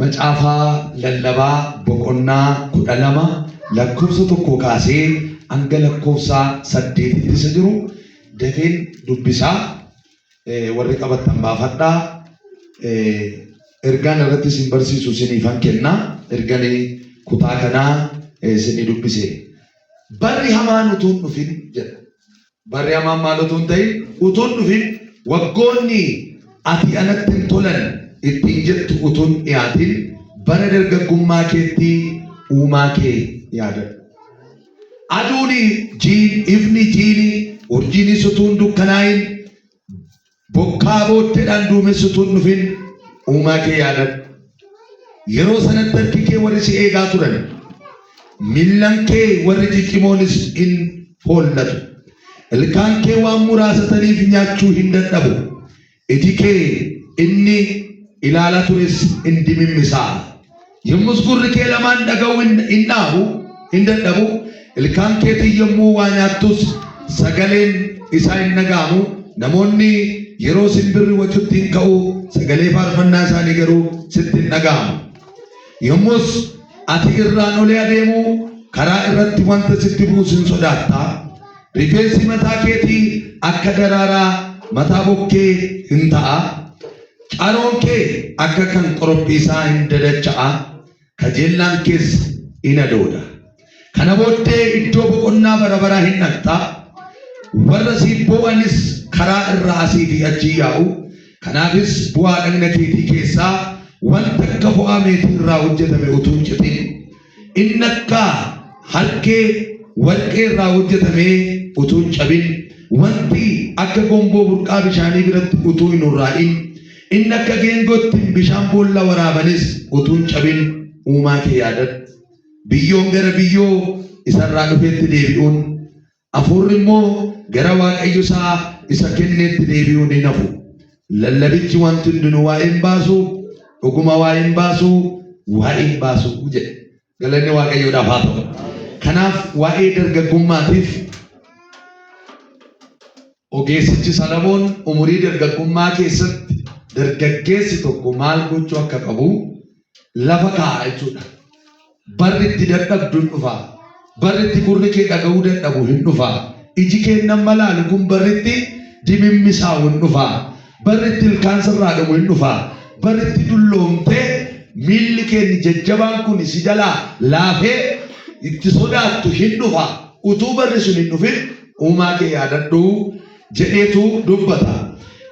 macaafa lallabaa boqonnaa 12 lakkoofsa 1 kaasee hanga lakkoofsa 8 isa jiru dafeen dubbisaa warri qabatan baafadhaa ergaan irratti sin barsiisu siniifan kenna ergaan kutaa kanaa sini dubbise barri hamaan utuun dhufin jedha barri hamaan maal utuun ta'in utuun dhufin waggoonni ati anatti hin tolan ittiin jettu utuun dhiyaatin bara dargaggummaa keetti uumaa kee yaadadhu. Aduuni ifni jiini urjiini sutuun dukkanaa'in bokkaa booddeedhaan duumessutuun dhufin uumaa kee yaadadhu. Yeroo sanatti harki kee warri si eegaa turan millan kee warri ciccimoonis hin foollatu. Ilkaan kee waan muraasataniif nyaachuu hin dadhabu. Iji kee inni ilaalaa tures hin dimimmisaa. Yommus gurri kee lamaan dhaga'u hin dhaabu hin dadhabu. Ilkaan keetii yommuu waa nyaattus sagaleen isaa hin dhaga'amu. Namoonni yeroo simbirri wachuutti hin ka'u sagalee faarfannaa isaanii garuu sitti hin dhaga'amu. Yommus ati irraan olee adeemu karaa irratti wanta sitti buusu hin sodaattaa. Rifeensi mataa keetii akka daraaraa mataa bokkee hin ta'a. Caroon kee akka kan qorophiisaa hin dadacha'a. Kajeellaan kees hin adooda. Kana booddee iddoo boqonnaa bara baraa hin dhaqxaa. Warra siif boo'anis karaa irraa asii fi achi yaa'u. Kanaafis bu'aa dhagna keetii keessaa wanta akka bu'aa meetii irraa hojjetame utuu hin citin. Inni akka harkee warqee irraa hojjetame utuu hin cabin. Wanti akka gomboo burqaa bishaanii biratti utuu hin urraa'in. Inni akka geengootti bishaan boolla waraabanis utuu hin cabin uumaa kee yaadadhu. Biyyoon gara biyyoo isarraa dhufeetti deebi'uun hafuurri immoo gara waaqayyo isaa isa kenneetti deebi'uun hin hafu. Lallabichi wanti hundinuu waa'een baasu dhuguma waa'een baasu waa'een baasu jedhe. Galanni waaqayyoodhaaf haa ta'u. Kanaaf waa'ee dargaggummaatiif ogeessichi Salamoon umurii dargaggummaa keessatti dargaggeessi tokko maal gochuu akka qabu lafa kaa'a jechuudha. Barri itti dadhabdu hin dhufaa. Barri itti gurri kee dhaga'uu dadhabu hin dhufaa. Iji kee nama laalu kun barri itti dimimmisaa'u hin dhufaa. Barri itti ilkaan sirraa dhumu hin dhufaa. Barri itti dulloomtee miilli kee jajjabaan kun si jalaa laafee itti sodaattu hin dhufaa. Utuu barri sun hin dhufin uumaa kee yaadadhu jedheetu dubbata.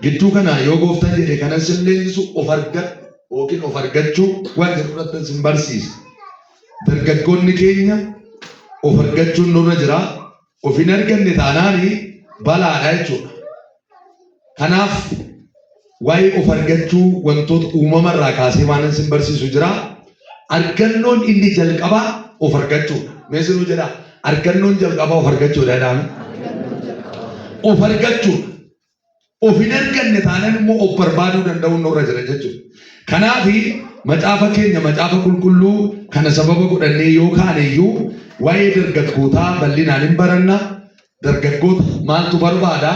Gidduu kana yoo gooftaan jedhe kanas hin leenjisu of argadhu yookiin of argachuu wanti irratti sin barsiisa. Dargaggoonni keenya of argachuun nurra jira. Of hin arganne taanaani balaadha jechuudha. Kanaaf waa'ee of argachuu wantoota uumamarraa kaasee waan sin barsiisu jira. Argannoon inni jalqabaa of argachuudha. Meesiruu jedha argannoon jalqabaa of argachuudha jedhama. Of argachuudha. Of hin arganne taanaan immoo of barbaaduu danda'uun nurra jira jechuudha. Kanaafi macaafa keenya macaafa qulqulluu kana sababa godhannee yoo kaane iyyuu waa'ee dargaggootaa bal'inaan hin baranna. Dargaggoota maaltu barbaada?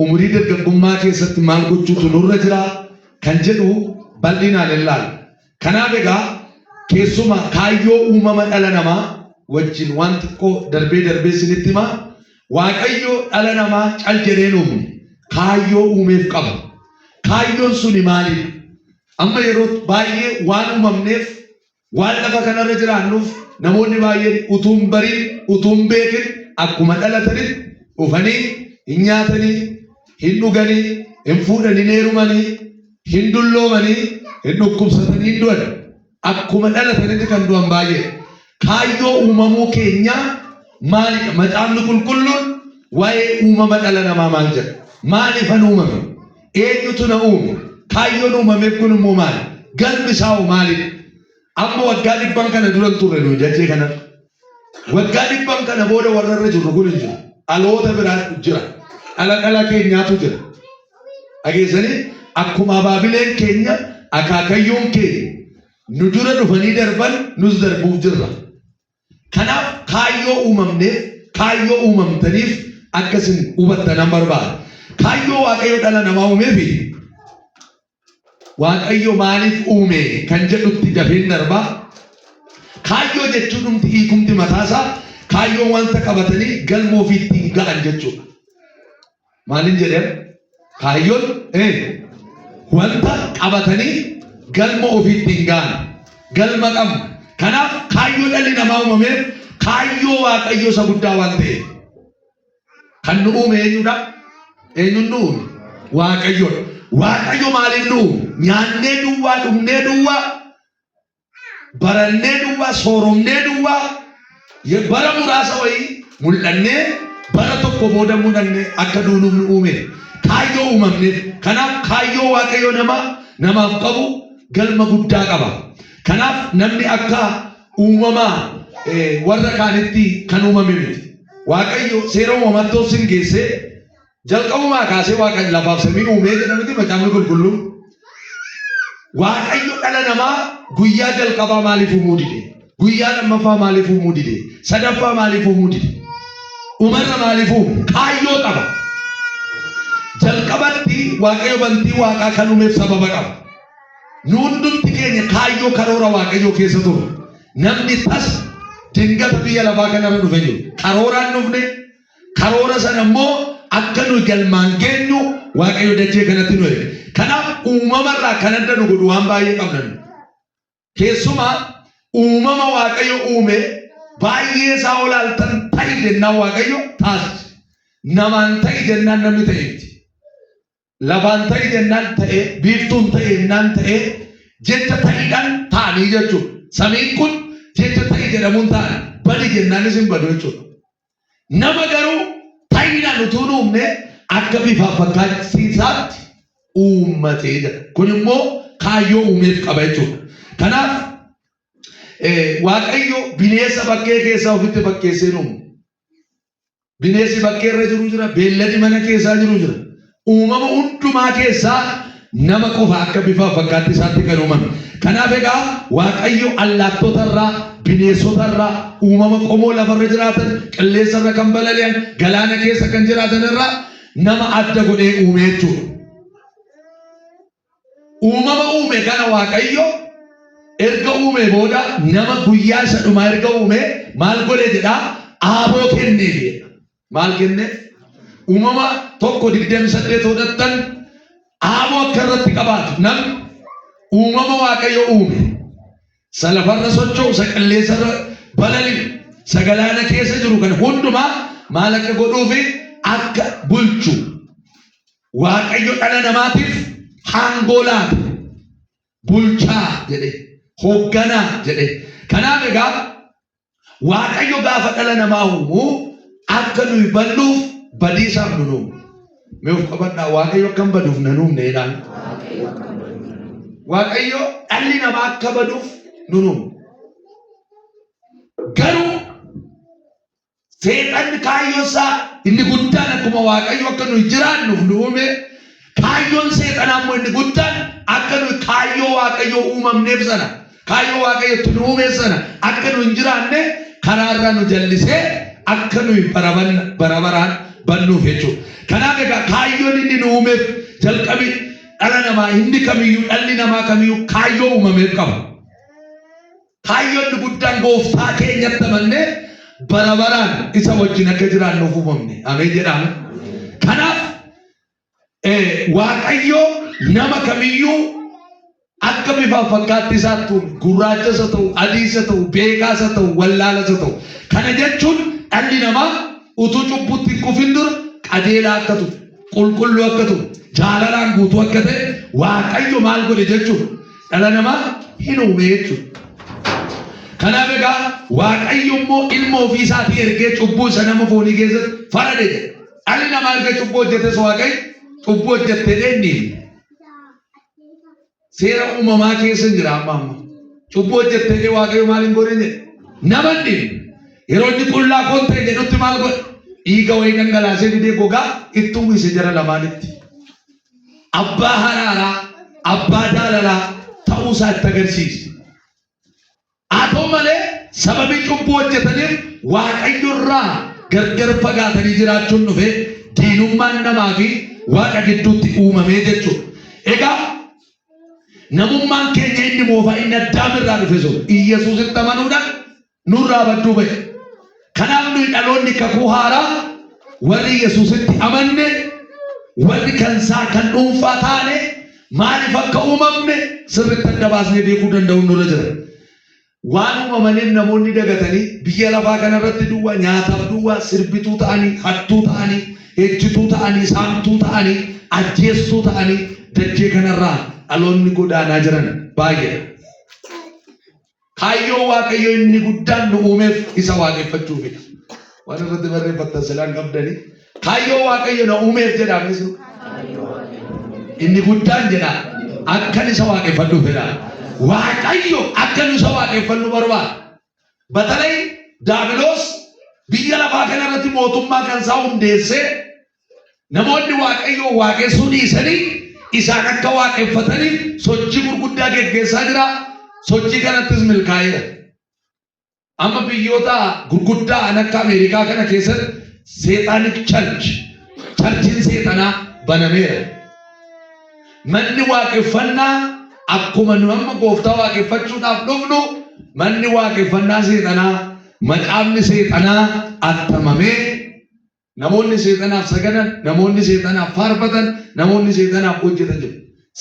Umurii dargaggummaa keessatti maal gochuutu nurra jira kan jedhu bal'inaan ilaalla. Kanaaf egaa keessuma kaayyoo uumama dhala namaa wajjin waan xiqqoo darbee isinitti hima. Waaqayyo dhala namaa cal jedheen uume kaayyoo uumeef qaba. Kaayyoon suni maalidha? Amma yeroo baay'ee waan uumamneef waan lafa kanarra jiraannuuf namoonni baay'een utuu hin bariin utuu hin beekin akkuma dhalatanii dhufanii hin nyaatanii hin dhuganii hin fuudhanii hin heerumanii hin dulloomanii hin dhukkubsatanii hin du'an akkuma dhalatanitti kan du'an baay'ee. Kaayyoo uumamuu keenya maalidha? Macaafni qulqulluun waa'ee uumama dhala namaa maal jedha? Maaliifan uumame? Eenyutu na uume? Kaayyoon uumameef kun immoo maali? Galmi isaa maalidha? Amma waggaa 100 kana dura turre nuyi jechee kana. Waggaa 100 kana booda warra irra jirru kun hin jiru. Dhaloota biraatu jira. Dhala keenyaatu jira. Dhageessanii akkuma abaabileen keenya akaakayyoon keenya nu dura dhufanii darban nus darbuuf jirra. Kanaaf kaayyoo uumamneef kaayyoo uumamtaniif akkasin hubattanan barbaada. Kaayyoo waaqayyo dhala namaa uumeefi waaqayyo maaliif uume kan jedhutti dafeen darba. Kaayyoo jechuun humti hiikumti mataasaa kaayyoo wanta qabatanii galma ofiitti ga'an jechuudha. Maalin jedhee kaayyoon wanta qabatanii galma ofiitti ga'an galma qabu. Kanaaf kaayyoo dhalli namaa uumameef kaayyoo waaqayyo isa guddaa waan ta'eef kan nu uume eenyudha? Eenyuun nu uume? Waaqayyoodha. Waaqayyo maaliin nu uume? Nyaannee duwwaa, dhugnee duwwaa, barannee duwwaa, sooromnee duwwaa, bara muraasa wayii mul'annee bara tokko booda mul'annee akka duunuuf nu uume. Kaayyoo uumamneef. Kanaaf kaayyoo waaqayyo namaaf qabu galma guddaa qaba. Kanaaf namni akka uumamaa warra kaanitti kan uumame miti. Waaqayyo seera uumamatoo sin geessee jalqabumaa kaasee waaqayyo lafaaf samii uumee jedhamti macaafni qulqulluun. Waaqayyo dhala namaa guyyaa jalqabaa maaliif uumuu dide? Guyyaa lammaffaa maaliif uumuu dide? Sadaffaa maaliif uumuu dide? Uumarra maaliif uume? Kaayyoo qaba. Jalqabatti waaqayyo bantii waaqaa kan uumeef sababa qaba. Nu hundumti keenya kaayyoo karoora waaqayyoo keessa turre. Namni tas dingata biyya lafaa kanarra dhufe jiru. Karooraan dhufne karoora sana immoo akka nu galmaan geenyu waaqayyo dachee kanatti nu erge. Kanaaf uumamarraa kan adda nu godhu waan baay'ee qabna. Keessumaa uumama waaqayyo uume baay'ee isaa olaaltan ta'i jennaan waaqayyo taasise. Namaan ta'i jennaan namni ta'e miti. Lafaan ta'i jennaan ta'e, biiftuun ta'e jennaan ta'e, jecha ta'iidhaan ta'anii jechuudha. Samiin kun jecha ta'i jedhamuun ta'an badi jennaanis hin badu jechuudha. Nama garuu ta'iidhaan utuu nu uumne akka bifaaf fakkaattiisaatti uummatee jira. Kun immoo kaayyoo uumeef qaba jechuudha. Kanaaf waaqayyo bineensa bakkee keessaa ofitti fakkeessee nu uume. Bineensi bakkee irra jiru jira, beelladi mana keessaa jiru jira. Uumama hundumaa keessaa nama qofa akka bifa fakkaattiisaatti kan uumame. Kanaaf egaa waaqayyo allaattotarraa, bineensotarraa, uumama qomoo lafarra jiraatan, qilleensarra kan balali'an, galaana keessa kan jiraatanirraa nama adda godhee uume jechuudha. Uumama uume kana waaqayyo erga uume booda nama guyyaa isa dhumaa erga uume maal godhe jedhaa? Aaboo kenneef. Maal kenneef? Uumama tokko 28 hodhattan aaboo akka irratti qabaatu namni uumama waaqayyo uume isa lafarra socho'u, isa qilleensarra balali'u, isa galaana keessa jiru kan hundumaa maal akka godhuufi akka bulchu waaqayyo dhala namaatiif aangoo laate. Bulchaa jedhe, hoogganaa jedhe. Kanaaf egaa waaqayyo gaafa dhala namaa uumu akka nuyi balluuf badiisaaf nu uume. Mee of qabadhaa, waaqayyo akkam baduuf nan uumne jedhaan. Waaqayyo dhalli namaa akka baduuf nu uume. Garuu seexanni kaayyoo isaa inni guddaan akkuma waaqayyo akka nuyi jiraannuuf nu uume, kaayyoon seexanaa immoo inni guddaan akka nuyi kaayyoo waaqayyo uumamneef sana, kaayyoo waaqayyotti nu uume sana akka nu hin jiraanne karaarraa nu jallisee akka nuyi bara baraan bannuuf jechuudha. Kanaaf egaa kaayyoon inni nu uumeef jalqabi dhala namaa hindi kamiyyuu dhalli namaa kamiyyuu kaayyoo uumameef qaba. Kaayyoon guddaan gooftaa keenyatti amannee bara baraan isa wajjin akka jiraannuuf uumamne. Ameen jedhama. Kanaaf waaqayyo nama kamiyyuu akka bifa fakkaattiisaatti uume. Gurraachas haa ta'u, adiis haa ta'u, beekaas haa ta'u, wallaalas haa ta'u. Kana jechuun dhalli namaa utuu cubbutti hin kufin dura qajeelaa akka ture, qulqulluu akka ture, jaalalaan guutuu akka ta'e waaqayyo maal godhe jechuudha. Dhala namaa hin uume jechuudha. Kanaaf egaa waaqayyo immoo ilma ofii isaatii ergee cubbuu isa nama foonii keessatti farade jedhe. Dhalli namaa erga cubbuu hojjetes waaqayyo cubbuu hojjettee eenyuun seera uumamaa keessa jira amma. Cubbuu hojjettee waaqayyo maal hin godhe jedhe. Nama hin yeroo inni qullaa foon ta'e jedhutti maal godhe? Dhiiga wayii dhangalaasee didee gogaa itti uwwise jara lamaanitti. Abbaa haraaraa, abbaa jaalalaa ta'uu isaa itti agarsiise. Haa ta'u malee sababii cubbuu hojjetaniif waaqayyo irraa gargar fagaatanii jiraachuun dhufe diinummaan namaa fi waaqa gidduutti uumamee jechuudha. Egaa namummaan keenya inni moofaa inni addaamirraa dhufe sun Iyyesuusitti amanuudhaan nurraa badduu ba'e. Kanaaf nuyi dhaloonni kakuu haaraa warri Yesuusitti amanne warri kansaa kan dhuunfaa taane maaliif akka uumamne sirriitti adda baasnee beekuu danda'u nurra jira. Waan uumamaniif namoonni dagatanii biyya lafaa kanarratti duwwaa nyaataaf duwwaa sirbituu ta'anii hattuu ta'anii ejjituu ta'anii saamtuu ta'anii ajjeestuu ta'anii dachee kanarraa dhaloonni godaanaa jiran baay'ee. Kaayyoo Waaqayyo inni guddaan nu uumeef isa waaqeffachuufidha. Waan irratti barreeffatan silaan qabdanii kaayyoo Waaqayyo na uumeef jedhames inni guddaan jedha akkan isa waaqeffachuufidha. Waaqayyo akka nu isa waaqeffannu barbaada. Batalay Daabiloos biyya lafaa kanarratti mootummaa kan isaa hundeessee namoonni Waaqayyo waaqessuu dhiisanii isaan akka waaqeffataniif sochii gurguddaa geggeessaa jira. Sochii kanattis milkaa'eera. Amma biyyoota gurguddaa akka Ameerikaa kana keessatti seexaanik charchiin seexanaa banameera. Manni waaqeffannaa akkuma nu amma gooftaa waaqeffachuudhaaf dhufnu manni waaqeffannaa seexanaa maqaamni seexanaa attamamee namoonni seexanaaf sagadan namoonni seexanaaf faarfatan namoonni seexanaaf hojjetan jiru.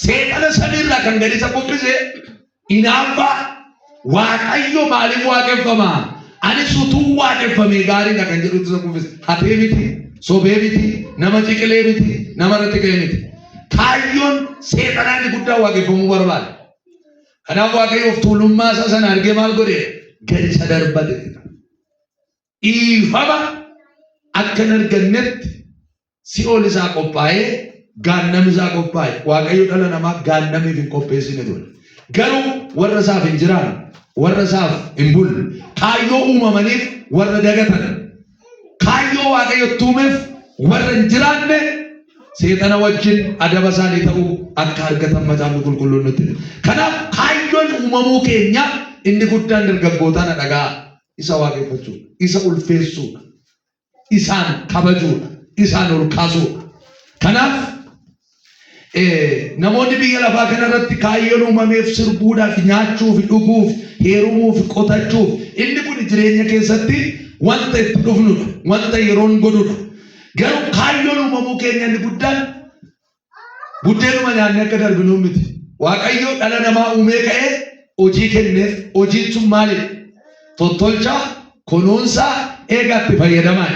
Seexana samiirraa kan gadi isa buqqise inaaffa Waaqayyo maaliif waaqeffama? Ani sutuu waaqeffamee gaariidha kan jedhutti isa buqqise. Hatee miti, sobee miti, nama ciqilee miti, nama irratti ga'e miti. Kaayyoon seexanaan guddaa waaqeffamuu barbaada. Kanaaf Waaqayyo of tuulummaa isaa sana argee maal godhe? Gadi isa darbate. Dhiifama akka hin argannetti si'ool isaa qophaa'ee gaannam isaa qophaa'e. Waaqayyo dhala namaa gaannamiif hin qopheessine ture. Garuu warra isaaf hin jiraanne, warra isaaf hin bulle, kaayyoo uumamaniif warra dagatan, kaayyoo Waaqayyo tuumeef warra hin jiraanne seexana wajjin adaba isaanii ta'uu akka argatan macaafni qulqulluun nutti hima. Kanaaf kaayyoon uumamuu keenya inni guddaan dargaggootaan dhagaa isa waaqeffachuudha, isa ulfeessuudha, isaan kabajuudha, isaan ol kaasuudha. Kanaaf namoonni biyya lafaa kanarratti kaayyoon uumameef sirbuudhaaf, nyaachuuf, dhuguuf, heerumuuf, qotachuuf inni kun jireenya keessatti wanta itti dhufnudha, wanta yeroon godhudha. Garuu kaayyoon uumamuu keenya inni guddaan buddeenuma nyaannee akka darbinuu miti. Waaqayyo dhala namaa uumee ka'ee hojii kenneef. Hojiin sun maalidha? Tottolchaa, kunuunsaa, eegaatti fayyadamaa.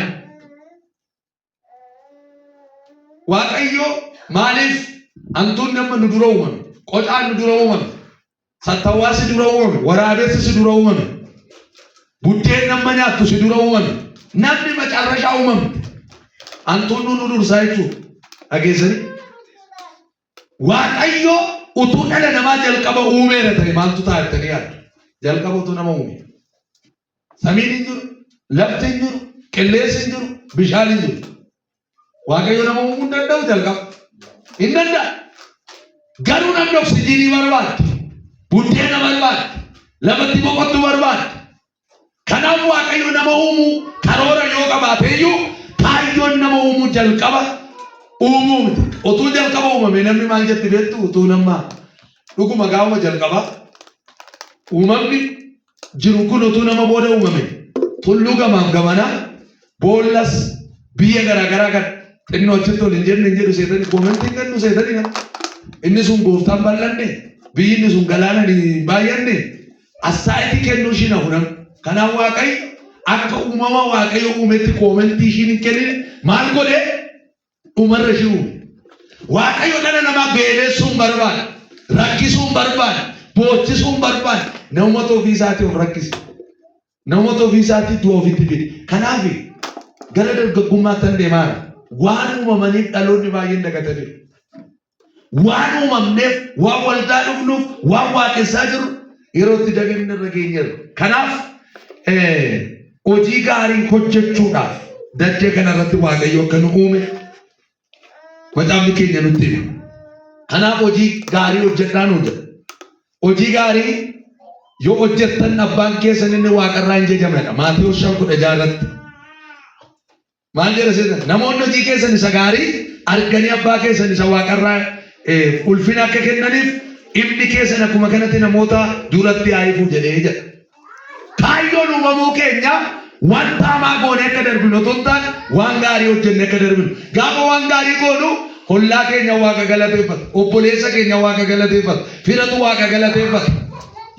Waaqayyo maaliif hantuun nama nu dura uumame, qocaan nu dura uumame, sattawwaa si dura uumame, waraabessi si dura uumame, buddeen nama nyaattu si dura uumame, namni macarrashaa uumame. Hantuun nu dursaa jechuudha. Dhageessanii? Waaqayyo utuu dhala namaa jalqaba uumeera ta'e maaltu ta'a jettanii yaaddu? Jalqaba utuu nama uume. Samiin hin jiru, lafti hin jiru, qilleensi hin jiru, bishaan hin jiru. Waaqayyo nama uumuu hin danda'u jalqaba. Hin danda'a. Garuu namni oksijiinii barbaadde, buddeena barbaadde, lafatti boqottuu barbaadde. Kanaaf Waaqayyo nama uumuu karoora yoo qabaateeyyuu kaayyoon nama uumuu jalqaba uumuu miti. Otuu jalqaba uumame namni maal jetti beektu? Utuu nama dhuguma gaafuma jalqaba uumamni jiru kun utuu nama booda uumame tulluu gamaaf gamanaa boollas biyya garaagaraa kan xinnoo achitti ol hin jedhu seetanii koomentii kennu seetanii inni sun gooftaan bal'anne biyyi inni sun galaana baay'anne assaayitii kennuu ishii na hunan. Kanaaf Waaqayyo akka uumama Waaqayyo uumetti koomentii ishiin hin kennine maal godhee dhumarra ishii uume. Waaqayyo dhala namaa beelessuun barbaada, rakkisuun barbaada, boochisuun barbaada. Namoota ofii isaatii of rakkise, namoota ofii isaatii du'a ofitti fide. Kanaaf gara dargaggummaatti deemaa waan uumamaniif dhaloonni baay'een dagataniiru. Waan uumamneef, waan waldaa dhufnuuf, waan waaqessaa jiru yeroo itti daganne irra geenyeerra. Kanaaf hojii gaarii hojjechuudhaaf dachee kanarratti Waaqayyo akka nu uume macaafni keenya nutti hima. Kanaaf hojii gaarii hojjedhaa nu jedha. Hojii gaarii yoo hojjettan abbaan keessan inni waaqarraa hin jajamedha. Maatewos 5:6 maal jedha seetan? Namoonni hojii keessan isa gaarii arganii abbaa keessan isa waaqarraa ulfina akka kennaniif Ibni keessan akkuma kanatti namoota duratti haayifu jedhee jedha. Kaayyoon uumamuu keenya wanta hamaa goonee akka darbinu otoo hin taane waan gaarii hojjennee akka darbinu. Gaafa waan gaarii goonu hollaa keenya waaqa galateeffata. Obboleessa keenya waaqa galateeffata. Firatu waaqa galateeffata.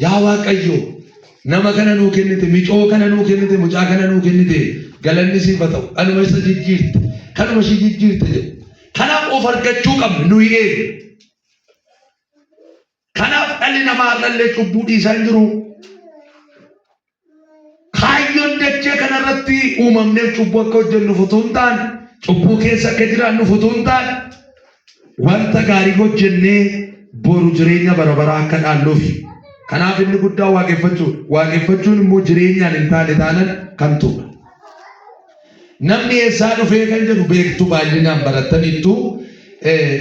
Yaa Waaqayyo nama kana nuu kennite, micoo kana nuu kennite, mucaa kana nuu kennite galanni siif haa ta'u. Kanuma isa jijjiirte. Kanuma ishii jijjiirte jedhu. Kanaaf of argachuu qabnu nuyi eegu. Kanaaf dhalli namaa dhallee cubbuu dhiisaa hin jiru. Kaayyoon dachee kanarratti uumamneef cubbuu akka hojjennu utuu hin taane, cubbuu keessa akka jiraannu utuu hin taane, wanta gaarii hojjennee boru jireenya bara baraa akka dhaalluuf. Kanaaf inni guddaa waaqeffachuudha. Waaqeffachuun immoo jireenyaan hin taane taanan kan tuudha. Namni eessaa dhufee kan jedhu beektu baay'inaan barattaniittu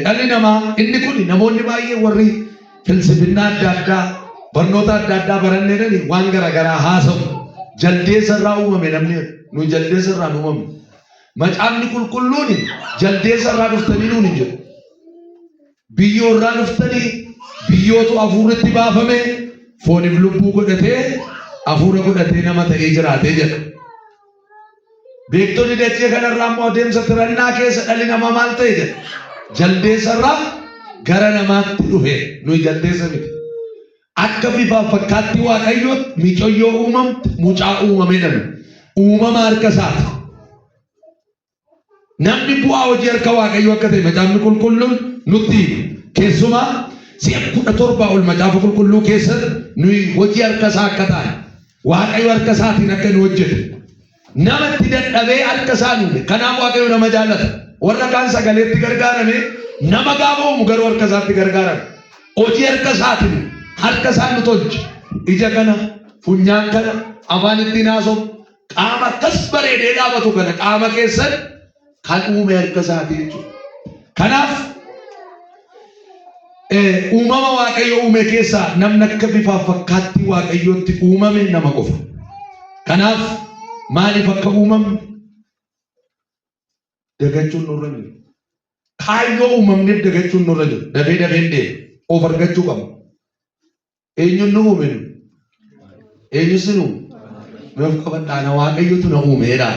dhalli namaa inni kun namoonni baay'ee warri filsifinnaa adda addaa barnoota adda addaa barannee waan garaagaraa haasa'u. Jaldeessa irraa uumame namni nu jaldeessa irraa uumame. Macaafni qulqulluun jaldeessa irraa dhuftanii nuun hin jedhu. Biyyoo irraa dhuftanii biyyootu hafuurratti baafame fooniif lubbuu godhatee hafuura godhatee nama ta'ee jiraatee jedha. Beektonni dachee kanarraa immoo adeemsa tirannaa keessa dhalli namaa maal ta'e jedha. Jaldeessa irraa gara namaatti dhufe nuyi jaldeessa miti. Akka bifaaf fakkaatti Waaqayyootti micoyyoo uumamte mucaa uumamee dhala. Uumama harka isaati. Namni bu'aa hojii harka Waaqayyoo akka ta'e macaafni qulqulluun nutti keessumaa si'a 17 ol macaafa qulqulluu keessatti nuyi hojii harka isaa akka ta'an Waaqayyo harka isaatiin akka nu hojjetu. Namatti dadhabee harka isaa uume. Kanaaf Waaqayyo nama jaallata. Warra kaan sagaleetti gargaarame nama gaafa uumu garuu harka isaatti gargaarame. Hojii harka isaatiin harka isaan nu tolche. Ija kana, funyaan kana, afaan ittiin haasofu, qaama akkas bareedee dhaabatu kana qaama keessan kan uume harka isaatii jechuudha. Kanaaf uumama Waaqayyo uume keessaa namni akka bifaaf fakkaatti Waaqayyootti uumame nama qofa. Kanaaf maaliif akka uumamne dagachuun nurra jiru. Kaayyoo uumamneef dagachuun nurra jiru. Dafee dafeen deemu of argachuu qabna. Eenyuun nu uume? Eenyu si uume? Nuuf qabadhaana Waaqayyotu na uumeedha.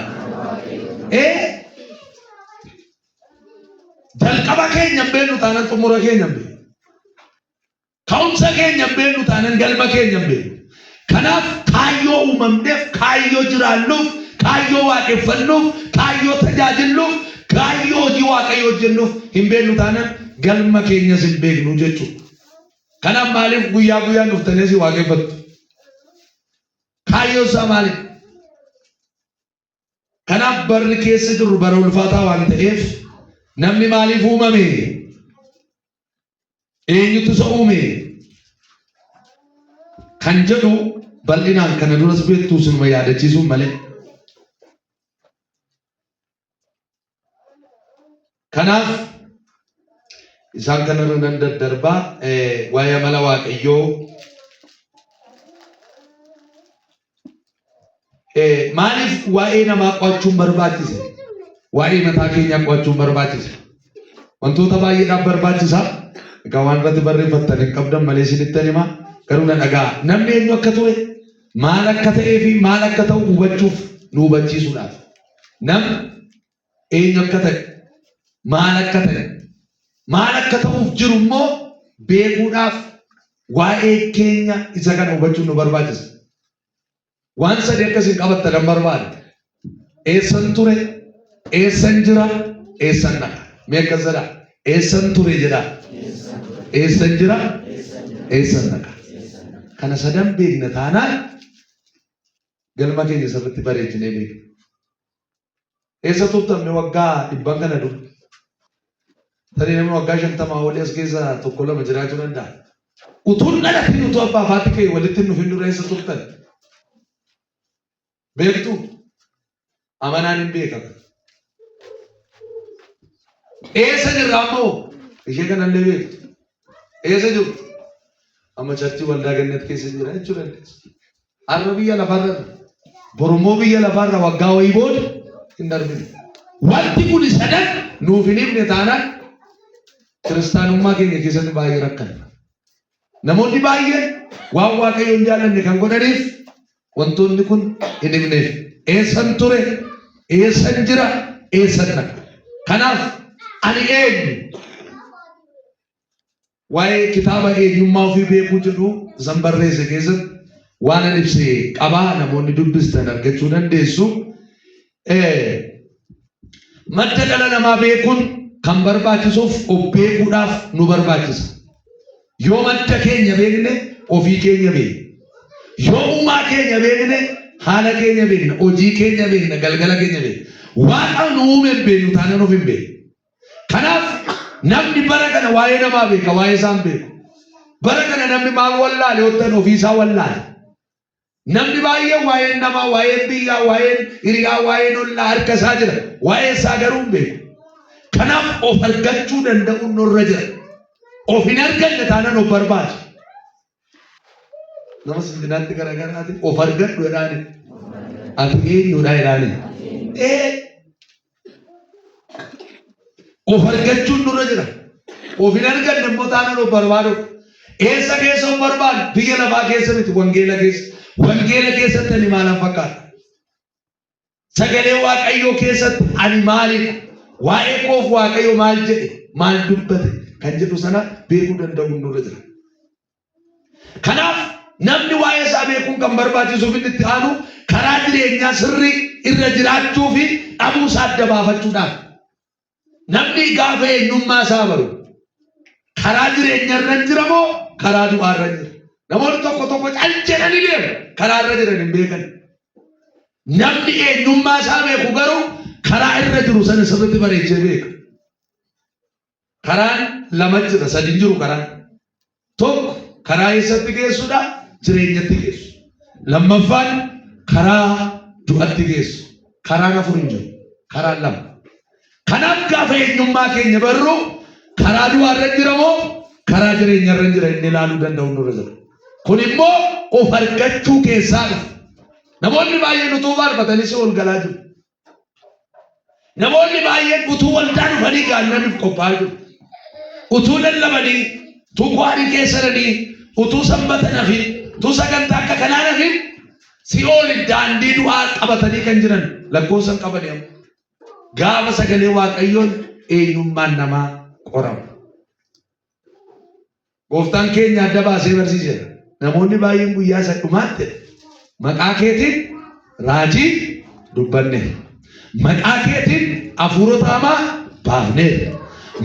Jalqaba keenya hin beeknu taanaan xumura keenya hin beeknu. Ka'umsa keenya hin beeknu taanaan galma keenya hin beeknu. Kanaaf kaayyoo uumamneef, kaayyoo jiraannuuf, kaayyoo waaqeffannuuf, kaayyoo tajaajilluuf, kaayyoo hojii Waaqayyoo hojjennuuf hin beeknu taanaan galma keenyas hin beeknu jechuudha. Kanaaf maaliif guyyaa guyyaan dhuftanii si waaqeffattu? Kaayyoo isaa maaliif? Kanaaf barri keessa jirru bara ulfaataa waan ta'eef namni maaliif uumame? Eenyutu isa uume? Kan jedhu bal'inaan kana duras beektuu sinuma yaadachiisuun malee. Kanaaf isaan kanarra nan daddarbaa waa'ee amala Waaqayyoo maaliif waa'ee namaa qo'achuun barbaachise? Waa'ee mataa keenyaa qo'achuun barbaachise. Wantoota baay'eedhaaf barbaachisa. Egaa waan irratti barreeffattan hin qabdan malee isinitti himaa garuu na dhagaa. Namni eenyu akka ture maal akka ta'ee fi maal akka ta'u hubachuuf nu hubachiisuudhaaf. Namni eenyu akka ta'e maal akka ta'e maal akka ta'uuf jiru immoo beekuudhaaf waa'ee keenya isa kana hubachuun nu barbaachisa. Waan sadii akkasiin qabattan nan barbaada. Eessan ture? Eessan jira? Eessan dhaqa? Mee akkas jedhaa? Eessan ture jedhaa? Eessan jira? Eessan dhaqa? Kana sadan beekna taanaan galma keenya sirriitti bareechinee beekna. Eessa turtamne waggaa 100 kana dura? Tarii namni waggaa 50 olii as keessa tokko lama jiraachuu danda'a. Utuun dhalatiin utuu abbaa fi kee walitti nu hin dura eessa turtan? Beektu? Amanaan hin beekamu. Eessa jirra ammoo? Ishee kanallee beektu. Eessa jiru? Amma chatti waldaa Gannat keessa jira jechuu dandeessa. Har'a biyya lafarra borummoo biyya lafarra waggaa wayii booda hin darbine. Wanti kun sadan nuuf hin himne taanaan kiristaanummaa keenya keessatti baay'ee rakkanna. Namoonni baay'een waan waaqayyo hin jaallanne kan godhaniif wantoonni kun hin himneef. Eessan ture? Eessan jira? Eessan dhaqa? Kanaaf ani eenyu? Waa'ee kitaaba eenyummaa ofii beekuu jedhu san barreesse keessatti waan ani ibsee qabaa namoonni dubbistan argachuu dandeessu. Madda dhala namaa beekuun kan barbaachisuuf of beekuudhaaf nu barbaachisa. Yoo madda keenya beekne ofii keenya beekna. Yoo uumaa keenya beekne haala keenya beekna, hojii keenya beekna, galgala keenya beekna. Waaqa nu uume hin beeknu taanaan of hin beeknu. Kanaaf namni bara kana waa'ee namaa beeka, waa'ee isaan beeku. Bara kana namni maal wallaale ottan ofii isaa wallaale. Namni baay'ee waa'ee namaa, waa'ee biyyaa, waa'ee hiriyaa, waa'ee ollaa harka isaa jira. Waa'ee isaa garuu hin beeku. Kanaaf of argachuu danda'uun nurra jira. Of hin arganne taanaan of barbaada. Nama sindinaatti garagaraati of argadhu jedhaani. Ati eenyudha jedhaani. Of argachuun nurra jira. Of hin arganne immoo taanaan of barbaadu. Eessa keessa of barbaadu? Biyya lafaa keessa miti, wangeela keessa. Wangeela keessatti ani maalan fakkaata? Sagalee Waaqayyoo keessatti ani maalidha? Waa'ee koof Waaqayyo maal jedhe? Maal dubbate? Kan jedhu sana beekuu danda'uun nurra jira. Kanaaf namni waa'ee isaa beekuun kan barbaachisuuf inni itti aanu karaa jireenyaa sirrii irra jiraachuu fi dhabuu isaa adda baafachuudhaaf. Namni gaafa eenyummaa isaa baru karaa jireenyaa irra jira moo karaa du'aa irra jira? Namoonni tokko tokko caljedhanii deemu karaa irra jiran hin beekan. Namni eenyummaa isaa beeku garuu karaa irra jiru sana sirriitti bareechee beeka. Karaan lama jira, sadi jiru karaan. Tokko karaa eessatti geessudha? Jireenyatti geessu. Lammaffaan karaa du'atti geessu. Karaan afur hin jiru. Karaan lama. Kanaaf gaafa eenyummaa keenya barru karaa du'aa irra jira moo karaa jireenya irra jira inni ilaaluu danda'u nurra jira. Kun immoo of argachuu keessaa dhufa. Namoonni baay'een utuu faarfatanii si ol galaa jiru. Namoonni baay'een utuu waldaa dhufanii gaannaniif qophaa'aa jiru. Utuu lallabanii, utuu kwaarii keessanii, utuu sanbata nafi, utuu sagantaa akka kanaa nafi si ol daandii du'aa qabatanii kan jiran lakkoofsan qabanii amma. Gaafa sagalee Waaqayyoon eenyummaan namaa qorama. Gooftaan keenya adda baasee barsiiseera. Namoonni baay'een guyyaa isa dhumaatti maqaa keetiin raajii dubbanne. Maqaa keetiin hafuurota hamaa baafneera.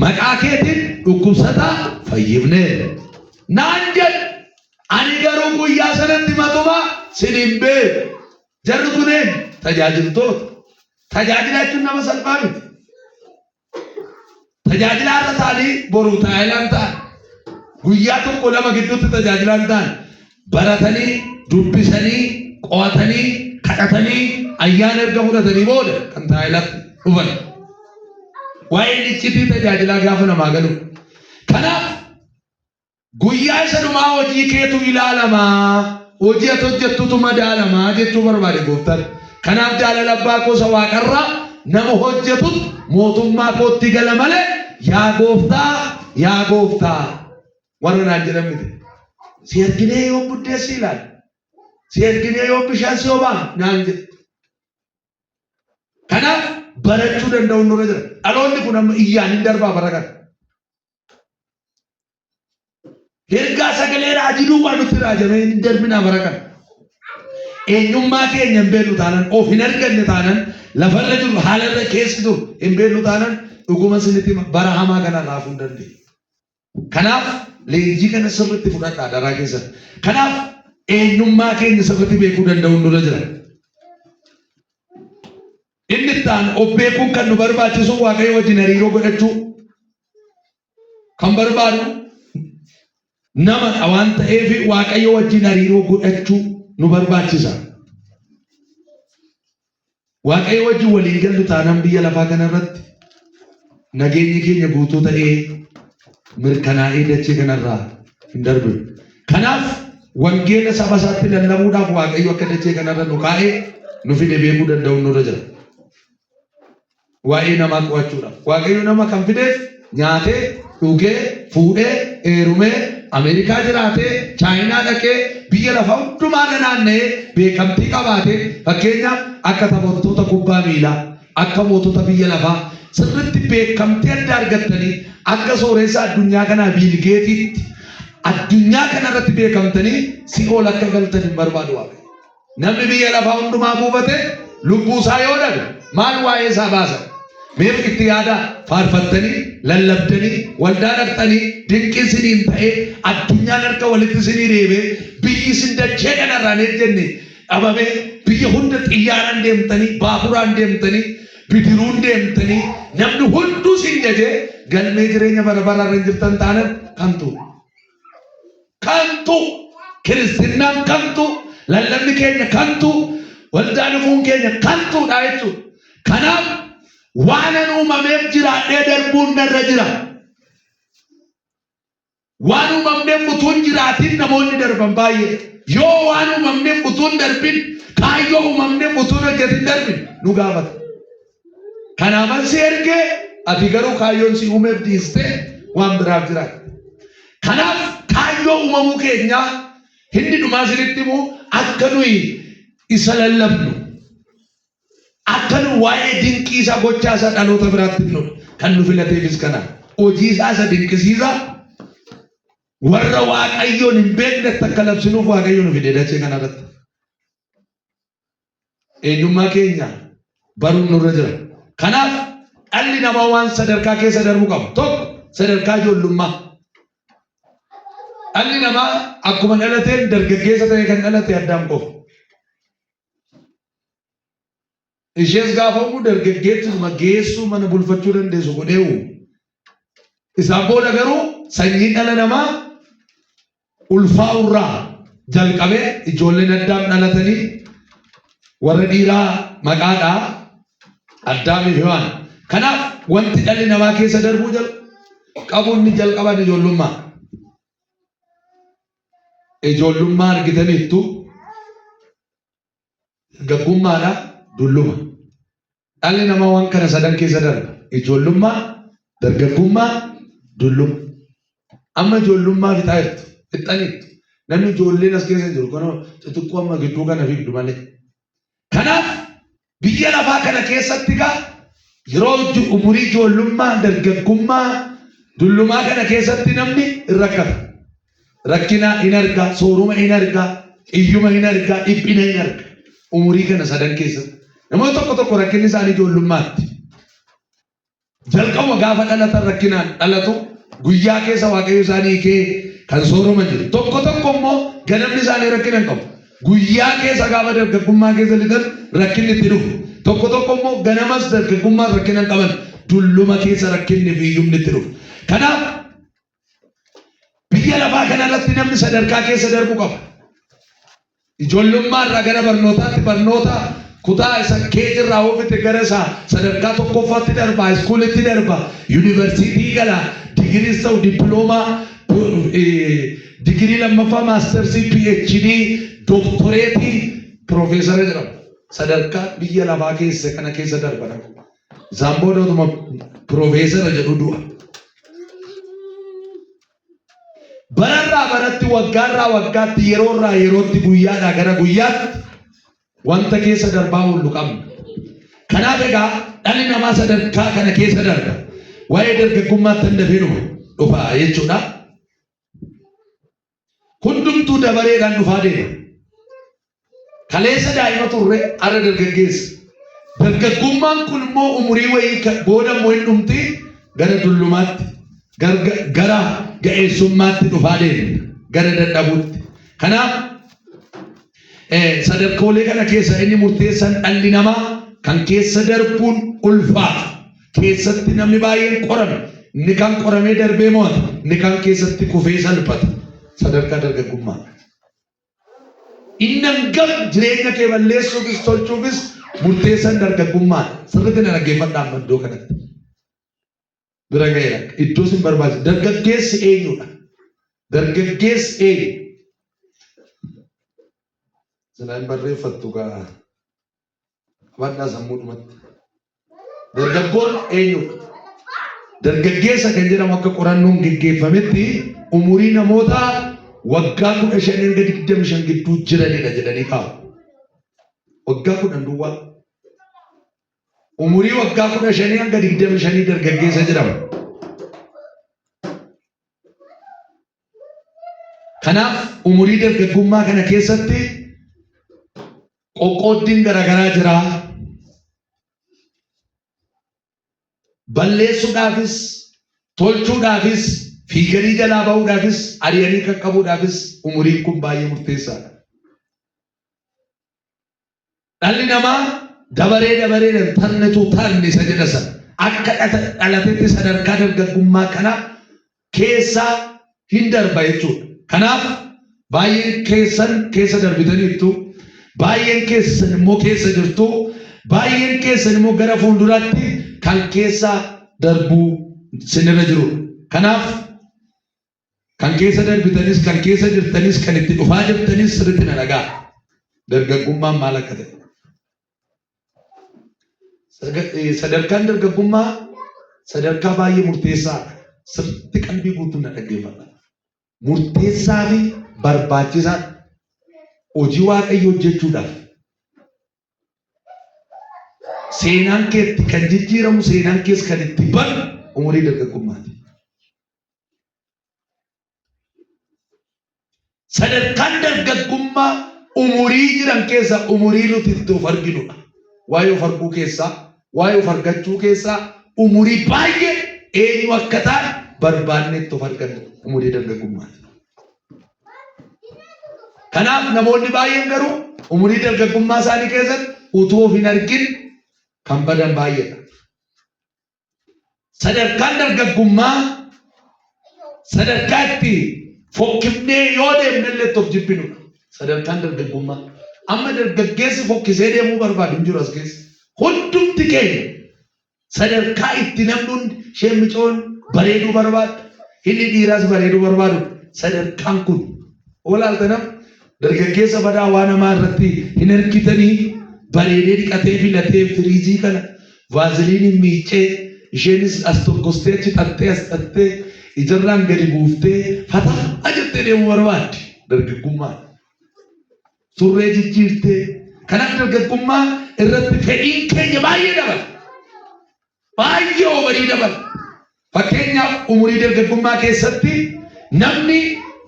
Maqaa keetiin dhukkubsataa fayyifneera. Naan jedhu ani garuu guyyaa sanatti matuma sin hin beeku. Jarri kunneen tajaajiltoota. Tajaajila jechuun nama salphaa miti. Tajaajilaa irra taa'anii boruu taayilaan ta'an. Guyyaa tokko lama gidduutti tajaajilaan ta'an. Baratanii, dubbisanii, qo'atanii, kadhatanii, ayyaana erga fudhatanii booda kan taayilaatti dhufan. Waa'ee iccitii tajaajilaa gaafa namaa galu. Kanaaf guyyaa isa dhumaa hojii keetu ilaalamaa, hojii ati hojjettutu madaalamaa jechuu barbaade gooftaan. Kanaaf jaalala abbaa koosa waaqarraa nama hojjetut mootummaa kootti gala malee yaa gooftaa warra naan jedhan miti. Si erginee yoo buddeessi ilaala. Si erginee yoo bishaan si obaan naan jedhe. Kanaaf barachuu danda'uun nurra jira. Dhaloonni kun amma iyyaan hin darbaa bara kana. Ergaa sagalee raajiduu waan nutti raajamee hin darbinaa bara kana. Eenyummaa keenya hin beeknu taanaan, of hin arganne taanaan, lafarra jiru haalarra keessa jiru hin beeknu taanaan dhuguma sinitti bara hamaa kana raafuu hin dandeenye. Kanaaf leenjii kana sirriitti fudhadhaa daraa keessatti. Kanaaf eenyummaa keenya sirriitti beekuu danda'uun nurra jira. Inni ittaan of beekuun kan nu barbaachisu Waaqayyo wajjin hariiroo godhachuu kan barbaadu namadha waan ta'eef Waaqayyo wajjin hariiroo godhachuu nu barbaachisa. Waaqayyo wajjin waliin gallu taanaan biyya lafaa kanarratti nageenyi keenya guutuu ta'ee mirkanaa'ee dachee kanarraa hin darbu. Kanaaf wangeela saba isaatti lallabuudhaaf Waaqayyo akka dachee kanarra nu kaa'ee nu fide beekuu danda'u nurra jira. Waa'ee namaa qo'achuudhaaf Waaqayyo nama kan fideef nyaatee, dhugee, fuudhee, heerumee, Ameerikaa jiraatee Chaayinaa dhaqee biyya lafa hundumaa naanna'ee beekamtii qabaatee fakkeenyaaf akka taphattoota kubbaa miilaa akka mootota biyya lafaa sirriitti beekamtii adda argattanii akka sooressa addunyaa kanaa Biil Geetiitti addunyaa kanarratti beekamtanii si'ool akka galtan hin barbaadu waaqa. Namni biyya lafaa hundumaa buufate lubbuu isaa yoo dhabe maal waa'ee isaa baasan? Meef itti yaada faarfattanii lallabdanii waldaa dhaqxanii dinqii isiniin ta'ee addunyaan harka walitti isinii deebee biyyi isin dachee kanarraan ejjenne dhabamee biyya hunda xiyyaaraan deemtanii baaburaan deemtanii bidiruun deemtanii namni hunduu isin jajee galmee jireenya bara bararra jirtan taanan kantu kiristinnaan kantu lallabni keenya kantu waldaan dhufuun keenya kantuudha jechuudha. Kanaaf waan uumameef jiraadhee darbuun narra jira. Waan uumamneef utuun jiraatiin namoonni darban baay'ee. Yoo waan uumamneef utuun darbin kaayyoo uumamneef utuun hojjetin darbin nu gaafata. Kanaafan si ergee ati garuu kaayyoon si uumeef dhiistee waan biraaf jiraata. Kanaaf kaayyoo uumamuu keenyaa hindi dhumaa sinitti immoo akka nuyi isa lallabnu. Akka nu waa'ee dinqii isaa gochaa isaa dhaloota biraatti himnu kan nu filateefis kana hojii isaa isa dinqisiisa warra waaqayyoon hin beeknetti akka labsinuuf waaqayyoon nu fide dachee kanarratti. Eenyummaa keenya baruun nurra jira. Kanaaf dhalli namaa waan sadarkaa keessa darbu qabu. Tokko sadarkaa ijoollummaa. Dhalli namaa akkuma dhalateen dargaggeessa ta'e kan dhalate Addaam qofa. Ishees gaafamu dargaggeessuma geessuu mana bulfachuu dandeessu godheewu. Isaan booda garuu sanyii dhala namaa ulfaa'urraa jalqabee ijoolleen Addaam dhalatanii warra dhiiraa maqaadhaa Addaamiif Hewaan. Kanaaf wanti dhalli namaa keessa darbuu qabu inni jalqaban ijoollummaa. Ijoollummaa argitaniittu gaggummaadha. Dulluma. Dhalli namaa waan kana sadan keessa darba. Ijoollummaa, dargaggummaa, dulluma. Amma ijoollummaa fixaa jirtu. Fixaniitu. Namni ijoolleen as keessa jiru kun xixiqqoo amma gidduu kana fiigdu malee. Kanaaf biyya lafaa kana keessatti gaa yeroo umurii ijoollummaa, dargaggummaa, dullumaa kana keessatti namni hin rakkata. Rakkina hin argaa, sooruma hin argaa, iyyuma hin argaa, dhiphina hin argaa. Umurii kana sadan keessatti. Namoota tokko rakkinni isaanii ijoollummaatti. Jalqabuma gaafa dhalatan rakkinaan dhalatu guyyaa keessa waaqayyo isaanii kee kan sooroman jiru. Tokko immoo ganamni isaanii rakkina hin qabu. Guyyaa keessa gaafa dargaggummaa keessa lixan rakkinni itti dhufu. Tokko immoo ganamas dargaggummaa rakkina hin qaban dulluma keessa rakkinni fi iyyumni itti dhufu. Kanaaf biyya lafaa kanarratti namni sadarkaa keessa darbu qaba. Ijoollummaa irraa gara barnootaatti barnoota kutaa isa keetirraa oofite gara isaa sadarkaa tokkoffaatti darba, haayiskuulitti darba, yuunivarsiitii gala, digirii ta'u dippiloomaa, digirii lammaffaa, maastersii, PhD, dooktoreetii, piroofeesara jedhamu. Sadarkaa biyya lafaa keessa kana keessa darba. Isaan booda utuma piroofeesara jedhu du'a. Bararraa baratti waggaarraa waggaatti yeroorraa yerootti guyyaadhaa gara guyyaatti wanta keessa darbaa hullu qabna. Kanaaf egaa dhalli namaa sadarkaa kana keessa darba. Waa'ee dargaggummaatti hin dafee dhufa jechuudha. Hundumtuu dabareedhaan dhufaa deema. Kaleessa daa'ima turre ara dargaggeessa. Dargaggummaan kun immoo umurii wayii booda immoo hin dhumti gara dullumaatti gara ga'eessummaatti dhufaa deema. Gara dadhabuutti. Kanaaf sadarkoolee kana keessa inni murteessan dhalli namaa kan keessa darbuun ulfaata. Keessatti namni baay'een qorame. Inni kan qoramee darbee mo'ata. Inni kan keessatti kufee salphata. Sadarkaa dargaggummaa. Inni hangam jireenya kee balleessuufis tolchuufis murteessan dargaggummaa. Sirriitti na dhaggeeffadhaa amma iddoo kanatti. Bira ga'eera. Iddoo sin barbaachisa. Dargaggeessi eenyudha? Dargaggeessi eenyu? Sanaan barreeffattu gaa qabadhaa sammuudhumatti. Dargaggoon eenyudha? Dargaggeessa kan jedhamu akka qorannoon geggeeffametti umurii namoota waggaa 15 hanga 25 gidduu jiranidha jedhanii kaa'u. Waggaa 10 duwwaa. Umurii waggaa 15 hanga 25 dargaggeessa jedhama. Kanaaf umurii dargaggummaa kana keessatti qoqqooddiin garaagaraa jira. Balleessuudhaafis, tolchuudhaafis, fiiganii jalaa ba'uudhaafis, ari'anii qaqqabuudhaafis umuriin kun baay'ee murteessaadha. Dhalli namaa dabareedhaan tannetu tanne isa jedha sana. Akka dhalatetti sadarkaa dargaggummaa kana keessaa hin darba jechuudha. Kanaaf baay'een keessan keessa darbitaniittu, baay'een keessan immoo keessa jirtu, baay'een keessan immoo gara fuulduraatti kan keessa darbuu sinirra jiru. Kanaaf kan keessa darbitanis, kan keessa jirtanis, kan itti dhufaa jirtanis sirriitti na dhagaa. Dargaggummaan maal akka ta'e. Sadarkaan dargaggummaa sadarkaa baay'ee murteessaadha. Sirriitti qalbii guutuun na dhaggeeffadha. Murteessaa fi barbaachisaa hojii waaqayyoo hojjechuudhaaf. Seenaan keetti kan jijjiiramu, seenaan kees kan itti badu umurii dargaggummaati. Sadarkaan dargaggummaa umurii jiran keessa umurii nuti itti of arginudha. Waa'ee of arguu keessaa, waa'ee of argachuu keessaa umurii baay'ee eenyu akka ta'an barbaanne itti of argannu umurii dargaggummaati. Kanaaf namoonni baay'een garuu umurii dargaggummaa isaanii keessatti utuu of hin argin kan badan baay'eedha. Sadarkaan dargaggummaa sadarkaa itti fokkifnee yoo deemne illee of jibbinudha. Sadarkaan dargaggummaa amma dargaggeessi fokkisee deemuu barbaadu hin jiru as keessa. Hundumti keenya sadarkaa itti namni sheemmicoon bareeduu barbaadu, inni dhiiraas bareeduu barbaadu. Sadarkaan kun olaalta nama dargaggeessa badaa waa namaa irratti hin argitanii bareedee dhiqatee filatee firiijii kana vaaziliiniin miicee isheenis as tokkostee achi xaxxee as xaxxee ijarraan gadi buuftee fataa jettee deemuu barbaaddi dargaggummaa. Surree jijjiirtee kanaaf dargaggummaa irratti fedhiin keenya baay'ee dabala. Baay'ee obarii dabala. Fakkeenyaaf umurii dargaggummaa keessatti namni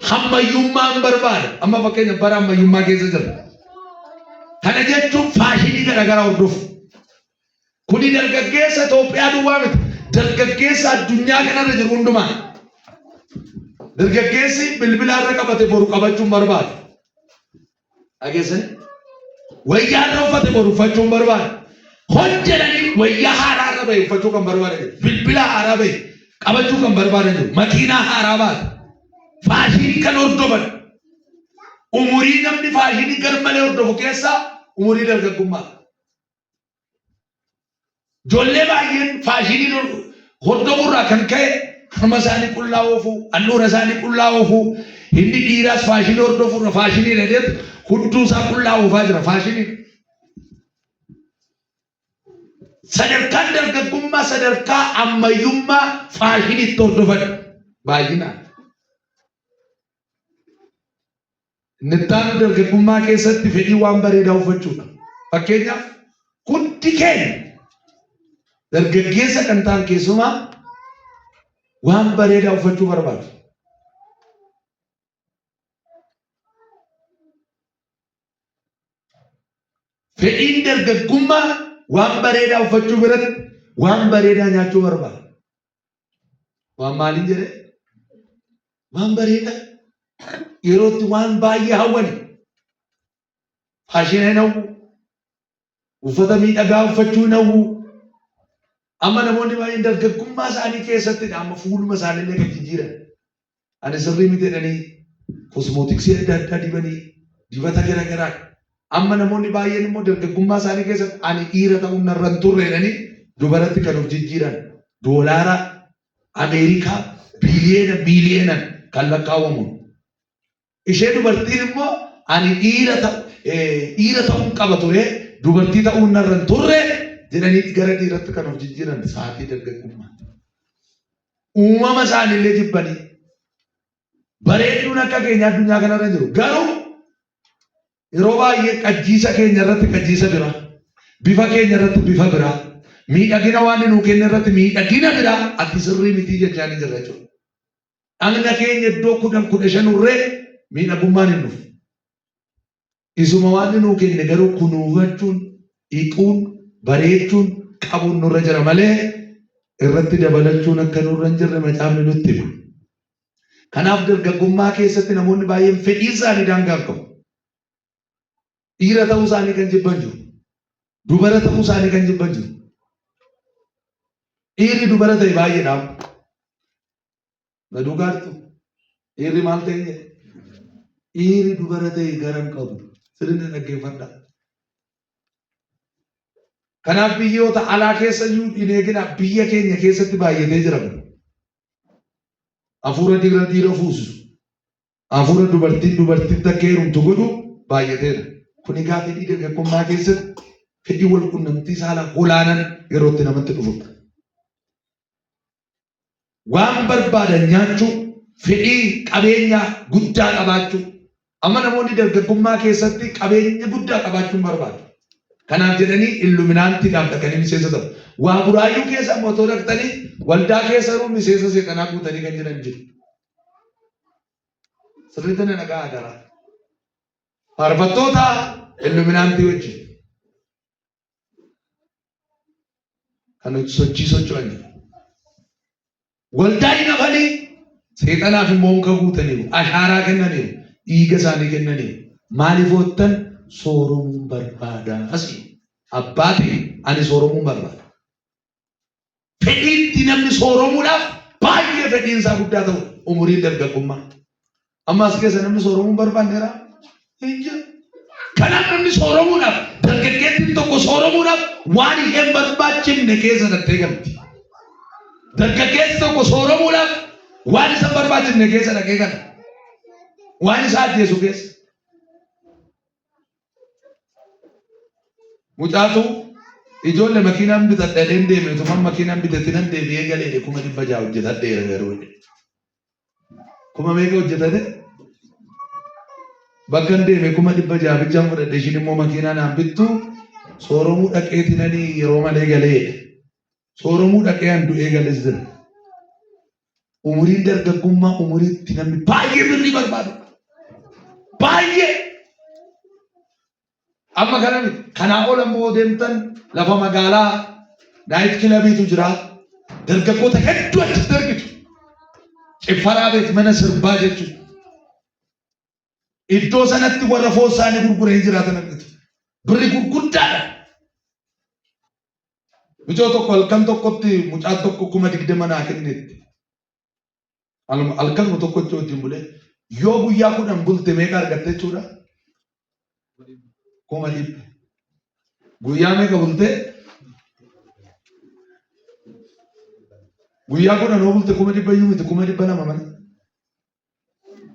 hammayyummaa hin barbaada. Amma fakkeenyaaf bara hammayyummaa keessa jira. Kana jechuun faashinii garaagaraa hordofu. Kuni dargaggeessa Itoophiyaa duwwaa miti. Dargaggeessa addunyaa kanarra jiru hundumaa. Dargaggeessi bilbila irra qabate boru qabachuun barbaada. Dhageessanii? Wayyaa irra uffate boru uffachuun barbaada. Hojjetanii wayyaa haaraa irra bahe uffachuu kan barbaadan jiru. Bilbila haaraa bahe qabachuu kan barbaadan jiru. Makiinaa haaraa baate. Faashinii kan hordofan. Umurii namni faashinii garmalee hordofu keessaa umurii dargaggummaa. Ijoollee baay'een faashinii hordofurraa kan ka'e harma isaanii qullaa oofuu, handhuura isaanii qullaa oofuu, inni dhiiraas faashinii hordofurra faashinii dheedeetu hunduu isaa qullaa oofaa jira faashinii. Sadarkaan dargaggummaa sadarkaa ammayyummaa faashiniitti hordofan baay'inaan. Nittaan dargaggummaa keessatti fedhii waan bareedaa uffachuudha. Fakkeenyaaf hundi keenya dargaggeessa kan ta'an keessumaa waan bareedaa uffachuu barbaadu. Fedhiin dargaggummaa waan bareedaa uffachuu biratti waan bareedaa nyaachuu barbaadu. Waan maaliin jedhee? Waan bareedaa. Yerootti waan baay'ee hawwani. Faashinii hawwu. Uffata miidhagaa uffachuu hawwu. Amma namoonni baay'een dargaggummaa isaanii keessatti amma fuuluma isaanii illee kan jijjiiran. Ani sirrii miti jedhanii kosmootiksii adda addaa dibanii dibata garaagaraa. Amma namoonni baay'een immoo dargaggummaa isaanii keessatti ani dhiira ta'uun narra hin turre jedhanii dubaratti kan of jijjiiran. Doolaara Ameerikaa biiliyeena kan lakkaawwamu. Ishee dubartiin immoo ani dhiira ta'uun qaba ture dubartii ta'uun narra hin turre jedhanii gara dhiiratti kan of jijjiiran sa'aatii dargaggummaa. Uumama isaaniillee jibbanii bareedduun akka keenya addunyaa kanarra jiru garuu yeroo baay'ee qajjiisa keenya irratti qajjiisa bira bifa keenya irratti bifa bira miidhagina waan nuu kenne irratti miidhagina bira ati sirrii mitii jechaa ni jirra jechuudha. Dhagna keenya iddoo 10-15 urree miidhagummaan hin dhufu. Isuma waan nuu kenne garuu kunuunfachuun hiikuun bareechuun qabuun nurra jira malee irratti dabalachuun akka nurra hin jirre macaafni nutti hima. Kanaaf dargaggummaa keessatti namoonni baay'een fedhii isaanii daangaa qabu. Dhiira ta'uu isaanii kan jibban jiru. Dubara ta'uu isaanii kan jibban jiru. Dhiirri dubara ta'e baay'eedhaaf. Na dhugaartu. Dhiirri maal ta'e jedhe? Dhiirri dubara ta'e garan qabu. Sirriitti dhaggeeffadhaa. Kanaaf biyyoota alaa keessa iyyuu hin eegina biyya keenya keessatti baay'atee jira. Hafuura dhiira fuusisu. Hafuura dubartiin takka heerumtu godhu baay'ateera. Kuni gaafa fedhii dargaggummaa keessatti fedhii wal quunnamtii saalaa olaanan yerootti namatti dhufudha. Waan barbaadan nyaachuu, fedhii qabeenya guddaa qabaachuu. Amma namoonni dargaggummaa keessatti qabeenya guddaa qabaachuun barbaadu. Kanaaf jedhanii illuminaantiidhaaf dhaqanii miseensa ta'u. Waa buraayyuu keessa mootoo dhaqxanii waldaa keessa yeroo miseensa seexanaa guutanii kan jiran jiru. Sirriitti na dhagaa adaraa. Faarfattoota illuminaantii wajjin kan sochii socho'an jiru. Waldaa hin hafanii seexanaaf immoo muka guutaniiru. Ashaaraa kennaniiru. Dhiiga isaanii kennaniiru. Maaliif oottan? Sooromuun barbaada. Asii abbaati ani sooromuun barbaada. Fedhiitti namni sooromuudhaaf baay'ee fedhiin isaa guddaa ta'u umuriin dargaggummaa. Amma as keessa namni sooromuun barbaanneera. Kanaaf namni sooromuudhaaf dargaggeettiin tokko sooromuudhaaf waan hin barbaachifne keessa dhattee galti. Dargaggeessi tokko sooromuudhaaf waan isa barbaachifne keessa dhaqee gala. Waan isa ajjeesu keessa. Mucaatu ijoollee makiinaan bitadhee deeme tuman makiinaan bitatti nan deebi'ee galee 600 hojjetadheera garuu. 600 hojjetate bakka deeme 600 bichaan fudhadhe ishiin immoo makiinaan aan bittu sooromuu dhaqeetinanii yeroo malee galee. Sooromuu dhaqee aan du'ee galees jira. Umuriin dargaggummaa umuriitti namni baay'ee birrii barbaadu. Baay'ee. Amma kana miti. Kanaa ol ammoo deemtan lafa magaalaa naayit kilabiitu jira. Dargaggoota hedduu achitti argitu. Ciffaraa beet mana sirbaa jechuudha. Iddoo sanatti warra foon isaanii gurguranii jiraatan argitu. Birri gurguddaadha. Mucaa tokko halkan tokkotti mucaa tokko 20 naa kennetti. Halkan tokko wajjin bulee yoo guyyaa 10 bulte meeqa argatte jechuudha? 100. Guyyaa meeqa bulte? Guyyaa 10 yoo bulte 100 iyyuu miti 200 mana.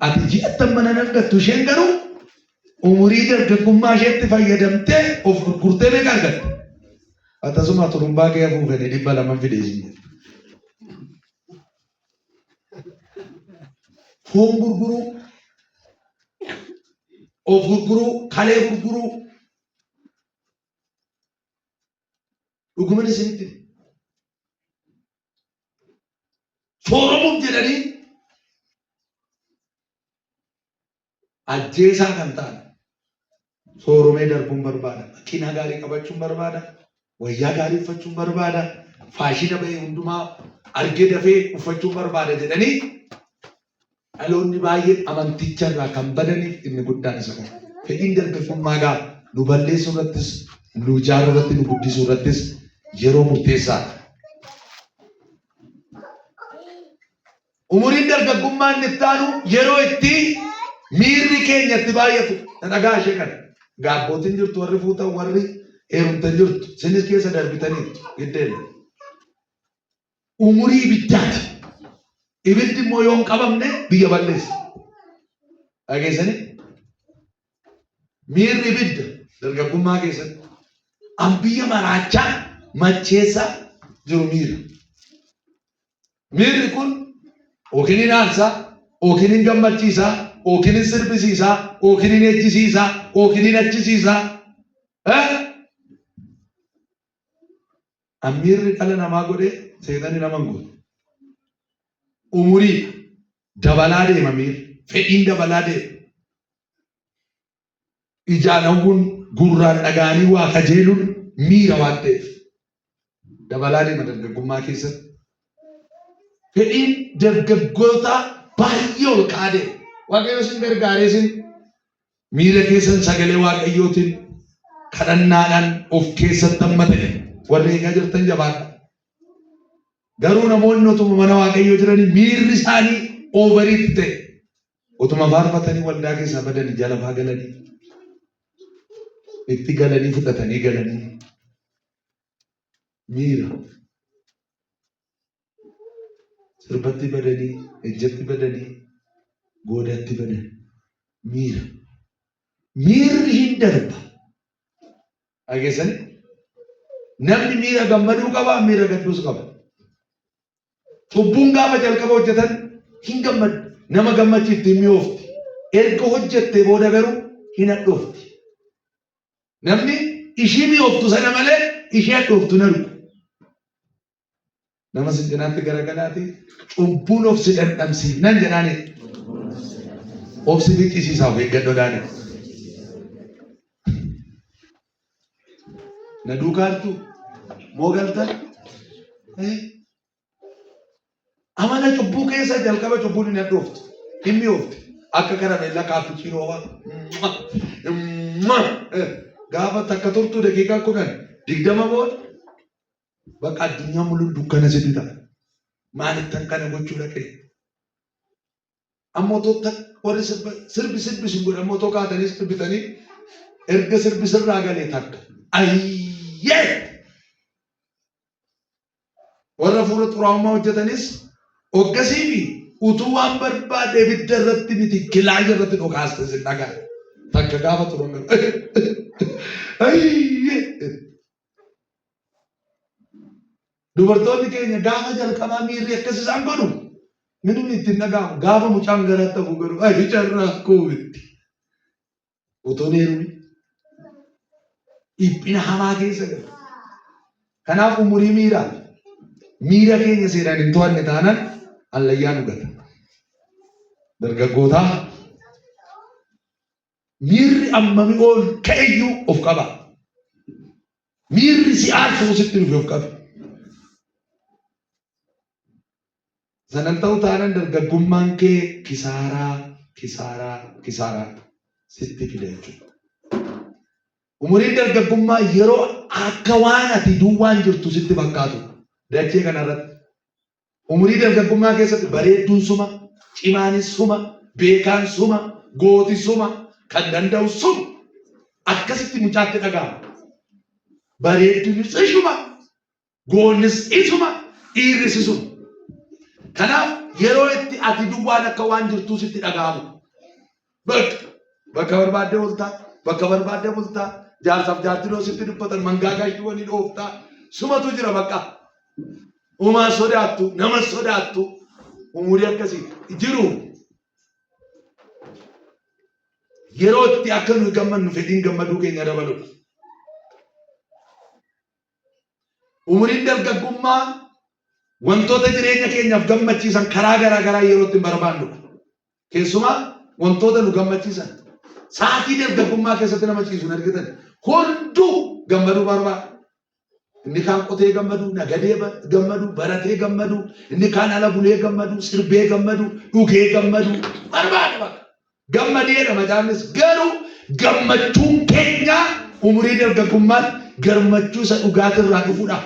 Ati ji'attan mana argattu isheen garuu umurii dargaggummaa isheetti fayyadamtee of gurgurtee meeqa argatte? Atasuma turumbaa kee afuufanii 200 fideesii. Foon gurguruu, of gurguruu, kalee gurguruu. Dhuguma isinitti. Sooromuuf jedhanii ajjeesaa kan ta'an sooromee darbuun barbaada. Makiinaa gaarii qabachuun barbaada. Wayyaa gaarii uffachuun barbaada. Faashina bahee hundumaa argee dafee uffachuun barbaada jedhanii dhaloonni baay'een amanticha irraa kan badaniif inni guddaan isa kana. Fedhiin dargaggummaa gaa nu balleessuu irrattis, nu ijaaruu irratti, nu guddisuu irrattis yeroo murteessaadha. Umuriin dargaggummaa inni itti aanu yeroo itti miirri keenya itti baay'atu. Dhagaa ishee kana. Gaabbootiin jirtu warri fuutan warri heerumtan jirtu. Isinis keessa darbitanii giddeella. Umurii ibiddaati. Ibiddi immoo yoo hin qabamne biyya balleessa. Dhageessanii? Miirri ibidda dargaggummaa keessatti. An biyya maraachaa macheessaa jiru miira. Miirri kun yookiin aarsaa ookinin gammachiisaa, ookinin sirbisiisaa, ookinin ejjisiisaa, ookinin achisiisaa. Amirri dhala namaa godhee seexanni nama hin godhu. Umurii dabalaa deema miirri, fedhiin dabalaa deema. Ijaan hawwuun gurraan dhaga'anii waa kajeeluun miira waan ta'eef dabalaa deema dargaggummaa keessatti. Fedhiin dargaggoota baay'ee ol ka'aa deema. Waaqayyo isin gargaaree isin miira keessan sagalee waaqayyootiin kadhannaadhaan of keessatti hammatee warri eegaa jirtan jabaadha. Garuu namoonni utuma mana waaqayyoo jiranii miirri isaanii ooveriitti ta'e utuma faarfatanii waldaa keessaa badanii jala faa galanii itti galanii fudhatanii galanii miira sirbatti badanii ejjatti badanii goodatti badanii miirri hin darba. Dhageessanii namni miira gammaduu qaba, miira gadduus qaba. Cubbuun gaafa jalqaba hojjetan hin gammadu, nama gammachiifti hin mi'oofti. Erga hojjettee booda garuu hin hadhoofti. Namni ishii mi'ooftu sana malee ishee hadhooftu hin argu. Nama si cinaatti garagalaati cubbuun of si dhandhamsiifnan jedhaani. Of si fiqqisiisaaf eeggadhoodhaani. Na duukaartu moo galtan? Amala cubbuu keessa jalqaba cubbuun hin hadhooftu, hin mi'oofti. Akka karameellaa kaappuchiinoo gaafa takka turtuu daqiiqaa 10-20 booda bakka addunyaa mul'uun dukkana sitti ta'a. Maalittan kana gochuu dhaqee? Ammoo totta warri sirbi sin godha ammoo tokko haatanii sirbitanii erga sirbi sirraa galee takka. Ayyee! Warra fuula xuraa'ummaa hojjetanis hoggasii fi utuu waan barbaade ibidda irratti miti kilaaja irratti dhokaaste sin dhagaa. Takka gaafa xuruun ayyee! Dubartoonni keenya gaafa jalqabaa miirri akkas isaan godhu minni ittiin dhaga'amu gaafa mucaan garatti hafu godhu ayi carraa koobitti. Utuun heerumi dhiphina hamaa keessa galu. Kanaaf umurii miira keenya seeraan hin to'anne taanaan allayyaa nu gata. Dargaggootaa miirri ammami ol ka'eyyuu of qaba. Miirri si aarsuu sitti dhufe of qaba. Sanan ta'uu taanaan dargaggummaan kee kisaaraa sitti fida jechuudha. Umuriin dargaggummaa yeroo akka waan ati duwwaan jirtu sitti fakkaatu dachee kanarratti. Umurii dargaggummaa keessatti bareedduun suma, cimaanis suma, beekaan suma, gooti suma, kan danda'u suma akkasitti mucaatti dhaga'ama. Bareedduunis isuma, goonnis isuma, dhiirris isuma. Kanaaf yeroo itti ati duwwaan akka waan jirtuu sitti dhaga'amu. Bakka barbaadde ooltaa, bakka barbaadde bultaa, jaarsaaf jaartinoo sitti dubbatan mangaagaa iyyuwanii dhooftaa sumatu jira bakka. Uumaa sodaattu, nama sodaattu, umurii akkasii jiru. Yeroo itti akka nuyi gammannu fedhiin gammaduu keenya dabaludha. Umuriin dargaggummaa wantoota jireenya keenyaaf gammachiisan karaa garaa garaa yeroo itti barbaannudha. Keessumaa wantoota nu gammachiisan sa'aatii dargaggummaa keessatti nama ciisuun argitan hunduu gammaduu barbaada. Inni kaan qotee gammadu, nagadee gammadu, baratee gammadu, inni kaan ala bulee gammadu, sirbee gammadu, dhugee gammadu barbaada bakka. Gammadeedha macaafnis garuu gammachuun keenya umurii dargaggummaatti gammachuu isa dhugaatirraa dhufuudha.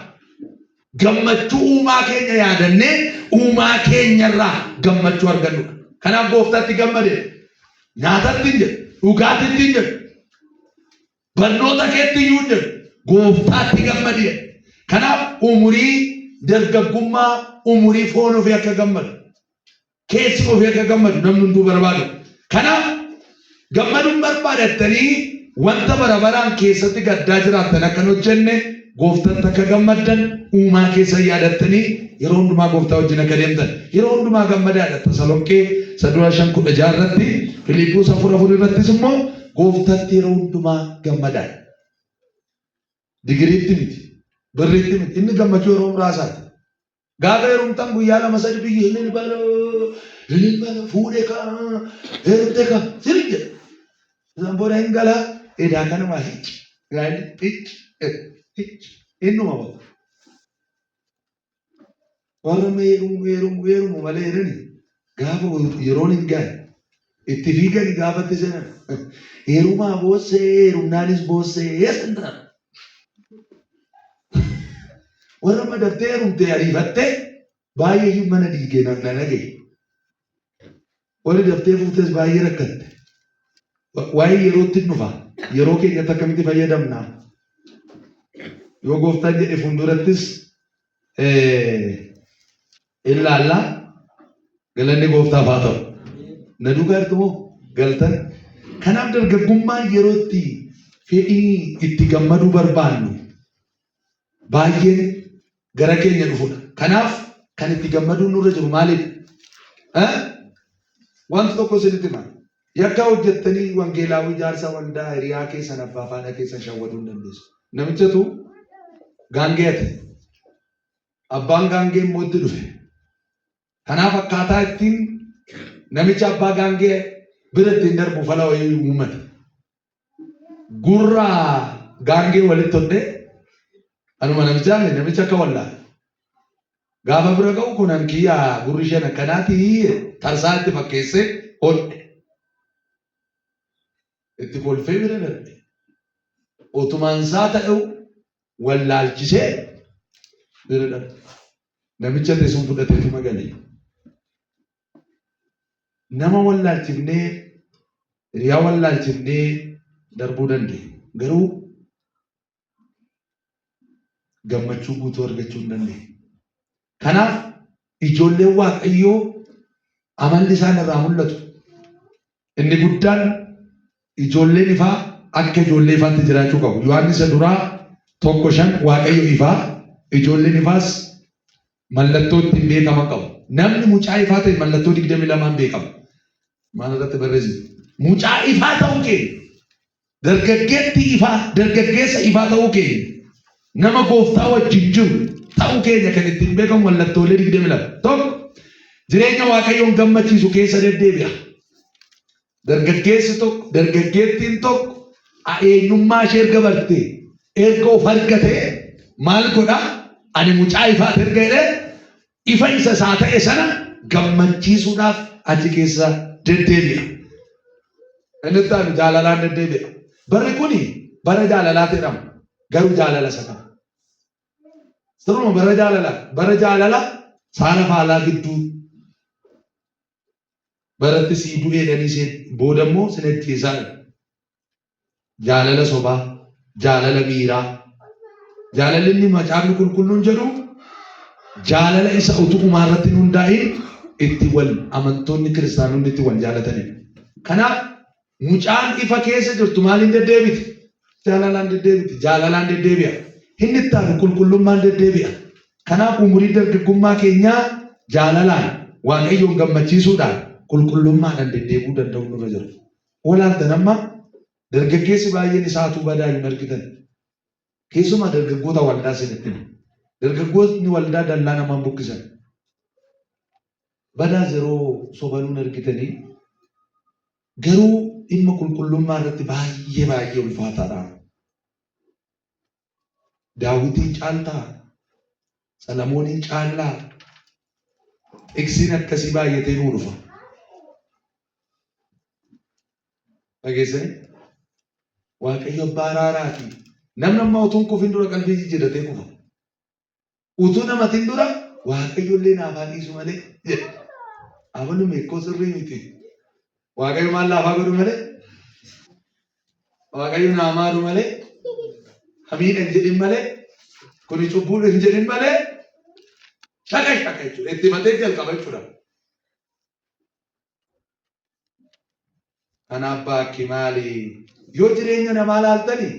Gammachuu uumaa keenya yaadannee uumaa keenyarraa gammachuu argannudha. Kanaaf gooftaatti gammadee nyaatatti hin jedhu, dhugaatitti hin jedhu, barnoota keetti iyyuu hin jedhu, gooftaatti gammadee. Kanaaf umurii dargaggummaa umurii foon ofii akka gammadu, keessi ofii akka gammadu namni hunduu barbaadu. Kanaaf gammaduun barbaadattanii wanta barabaraan keessatti gaddaa jiraattan akka hin hojjenne gooftaan akka gammaddan uumaa keessa yaadattanii yeroo hundumaa gooftaa wajjin akka deemtan yeroo hundumaa gammadaadha. Tasalonqee sadura 5:16 irratti Filiiphoos 4:4 irrattis immoo gooftatti yeroo hundumaa gammadaadha. Digiriitti miti birriitti miti inni gammachuu yeroo muraasaati. Gaafa heerumtan guyyaa 2-3 biyyi hilil fuudhee kaa heerumtee kaa sirri jedha. Isaan booda hin galaa edaa kanuma innuma ba'a. Warra heerumu malee jedhani gaafa yeroon hin gaane itti fiigani gaafatti senan heerumaa boossee heerumnaanis boossee sanaan. Warra madattee heerumtee ariifattee baay'ee mana diigee nan dhagee. Warri daftee fuutes baay'ee rakkatte. Waa'ee yerootti dhufa. Yeroo keenyatti akkamitti fayyadamna? Yoo gooftaan jedhe fuuldurattis ilaallaa galanni gooftaaf haa ta'u. Na dhugaartu moo galtan? Kanaaf dargaggummaan yerootti fedhii itti gammaduu barbaannu baay'een gara keenya dhufudha. Kanaaf kan itti gammaduu nurra jiru maaliif? Wanti tokko isinitti hima. Yakka hojjettanii wangeelaawwi ijaarsa waldaa hiriyaa keessan abbaa faana keessan shawwaduu hin dandeessu. Namichatu gaangee ate. Abbaan gaangee immoo itti dhufe. Kanaaf akkaataa ittiin namicha abbaa gaangee bira ittiin darbu fala wayii uummate. Gurra gaangee walitti hodhee anuma namicha akka wallaa. Gaafa bira ga'u kunan kiyyaa gurri isheen akkanaati tarsaa itti fakkeessee hodhe. Itti kolfee bira darbe. Otumaan isaa ta'u wallaalchisee bira darbe. Namicha teessuun fudhateetu magalee. Nama wallaalchifnee hiriyaa wallaalchifnee darbuu dandeenya. Garuu gammachuu guutuu argachuu hin dandeenya. Kanaaf ijoolleen Waaqayyoo amalli isaan irraa mul'atu. Inni guddaan ijoolleen ifaa akka ijoollee ifaatti jiraachuu qabu. Yohaannis duraa 1:5 Waaqayyo ifaa ijoolleen ifaas mallattoo ittiin beekama qabu. Namni mucaa ifaa ta'e mallattoo 22 beekama. Maal irratti barreessine? Mucaa ifaa ta'uu keenya. Dargaggeessa ifaa ta'uu keenya. Nama gooftaa wajjin jiru ta'uu keenya kan ittiin beekamu mallattoolee 22. Tokko jireenya Waaqayyoon gammachiisu keessa deddeebi'a. Dargaggeessi tokko dargaggeettiin tokko eenyummaa ishee erga bartee erga of argatee maal godhaa? Ani mucaa ifaati erga jedhee ifa isa isaa ta'e sana gammachiisuudhaaf achi keessa deddeebi'a. Inni itti aanu jaalalaan deddeebi'a. Barri kuni bara jaalalaa jedhama. Garuu jaalala sana. Sirnuma bara jaalala saala faalaa gidduu baratti sii du'ee dhanii booda immoo sin ajjeesaa. Jaalala sobaa, jaalala miiraa. Jaalalli inni macaafni qulqulluun jedhu jaalala isa utubumaa irratti hundaa'ee itti wal amantoonni kiristaanonni itti wal jaalatanidha. Kanaaf mucaan ifa keessa jirtu maaliin deddeebiti? Jaalalaan deddeebiti. Jaalalaan deddeebi'a. Inni itti aanu qulqullummaan deddeebi'a. Kanaaf umurii dargaggummaa keenyaa jaalalaan Waaqayyoon gammachiisuudhaan qulqullummaadhaan deddeebi'uu danda'u nurra jiru. Walaaltan amma dargaggeessi baay'een isaatuu badaa hin argitan. Keessumaa dargaggoota waldaa sinitti. Dargaggoonni waldaa dallaa namaan buqqisan. Badaa yeroo sobanuun argitanii garuu dhimma qulqullummaa irratti baay'ee ulfaataadha. Daawitiin caaltaa, Salamooniin caallaa, eegsiin akkasii baay'atee nuu dhufa. Dhageessanii Waaqayyo abbaa araaraati. Namni amma utuu hin kufin dura qalbii jijjiirratee kufa. Utuu namatiin dura Waaqayyo illee naaf haa dhiisu malee jedha. Amanuu meeqoo sirrii miti. Waaqayyo maal laafaa godhu malee? Waaqayyo naamaa godhu malee? Hamiidha hin jedhin malee? Kuni cubbuudha hin jedhin malee? Shaqa jechuudha. Itti matee jalqaba jechuudha. Kanaaf bakki maali? Yoo jireenya namaa laaltanii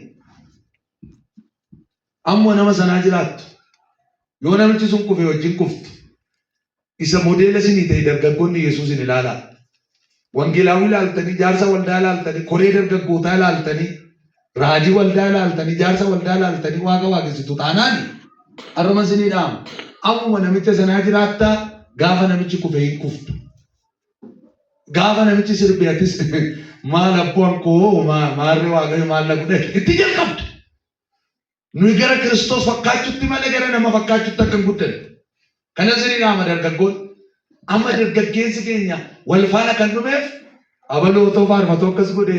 ammoo nama sanaa jiraattu. Yoo namichi sun kufe wajjin kuftu. Isa modeela isinii ta'e dargaggoonni Yesuusin ilaalaa. Wangeelaawii ilaaltanii, jaarsa waldaa ilaaltanii, koree dargaggootaa ilaaltanii, raajii waldaa ilaaltanii, jaarsa waldaa ilaaltanii waaqa waaqessitu taanaani har'uma isinii dhaamu. Ammuma namicha sanaa jiraattaa gaafa namichi kufe hin kuftu. Gaafa namichi sirbeetis maal abbuun koo maarree waaqayyo maal na godhe itti jalqabdu. Nuyi gara Kiristoos fakkaachuutti malee gara nama fakkaachuutti akka hin guddanne. Kana isinii dhaama dargaggoonni. Amma dargaggeessi keenya wal faana kan dhumeef abalootoo faarfatoo akkas godhe,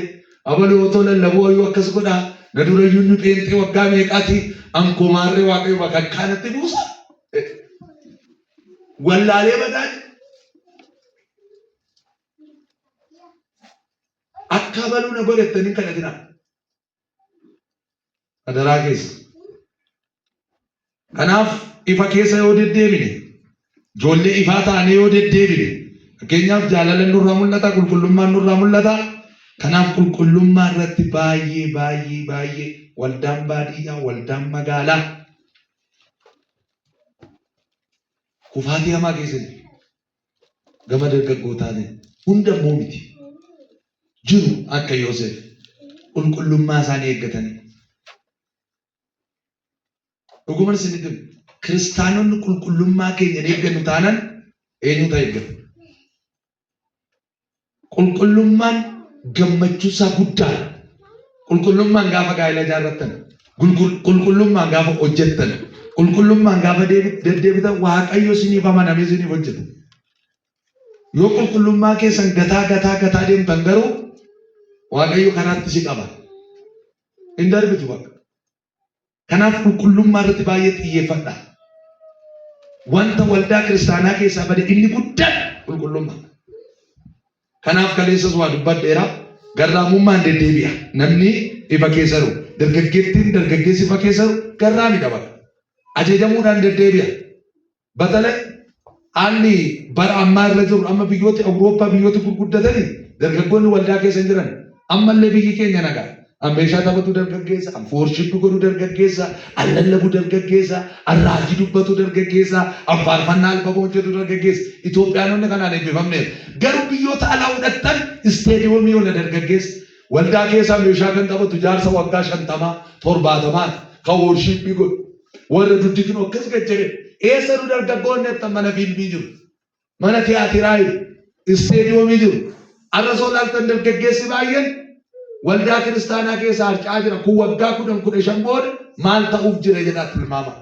abalootoo lallaboo wayyuu akkas godha, na durayyuu nu pheenxee waggaa meeqaati ankoo maarree waaqayyo bakka akkaanatti buusa. Wallaalee badaan akka abaluu na godhattanii kadhatina. Adaraa keessa. Kanaaf ifa keessa yoo deddeebine, ijoollee ifaa ta'anii yoo deddeebine, fakkeenyaaf jaalalaan nurraa mul'ata, qulqullummaan nurraa mul'ata. Kanaaf qulqullummaa irratti baay'ee waldaan baadiyyaa, waldaan magaalaa kufaatii hamaa keessatti gama dargaggootaati. Hunda immoo miti. Jiru akka Yoosef qulqullummaa isaanii eeggatanii. Dhuguma isinitti kiristaanonni qulqullummaa keenya eeggannu taanaan eenyutu eeggata? Qulqullummaan gammachuu isaa guddaadha. Qulqullummaan gaafa gaa'ela ijaarrattan, qulqullummaan gaafa hojjettan, qulqullummaan gaafa deddeebitan waaqayyo isiniif amanamee isiniif hojjeta. Yoo qulqullummaa keessan gataa deemtan garuu waaqayyo kanaatti si qaba. Hin darbitu bakka. Kanaaf qulqullummaa irratti baay'ee xiyyeeffadha. Wanta waldaa kiristaanaa keessaa bade inni guddaan qulqullummaa. Kanaaf kaleessas waa dubbadheera. Garraamummaan deddeebi'a. Namni ifa keessa jiru, dargaggeessi ifa keessa jiru garraamii qaba. Ajajamuudhaan deddeebi'a. Batala haalli bara ammaa irra jiru amma biyyoota Awurooppaa biyyoota gurguddatanii dargaggoonni waldaa keessa jiran ammallee biyyi keenya nagaa. Ammeeshaa taphatu dargaggeessa, foorshippi godhu dargaggeessa, allallabu dargaggeessa, arraajii dubbatu dargaggeessa, faarfannaa albama hojjetu dargaggeessa. Itoophiyaanonni kanaan eebbifamneef. Garuu biyyoota alaa fudhattan isteediyoomii oola dargaggeessa. Waldaa keessaa meeshaa kan taphatu jaarsa waggaa 50 kan foorshippi godhu. Warra duddikin akkas gajjare. Eessa nu dargaggoonni akka mana fiilmii jiru, mana tiyaatiraa jiru, isteediyoomii jiru. Arra soo laaltan dargaggeessi baay'een waldaa kiristaanaa keessa harcaa jira. Kun waggaa 10-15 booda maal ta'uuf jira jedhaa tilmaama.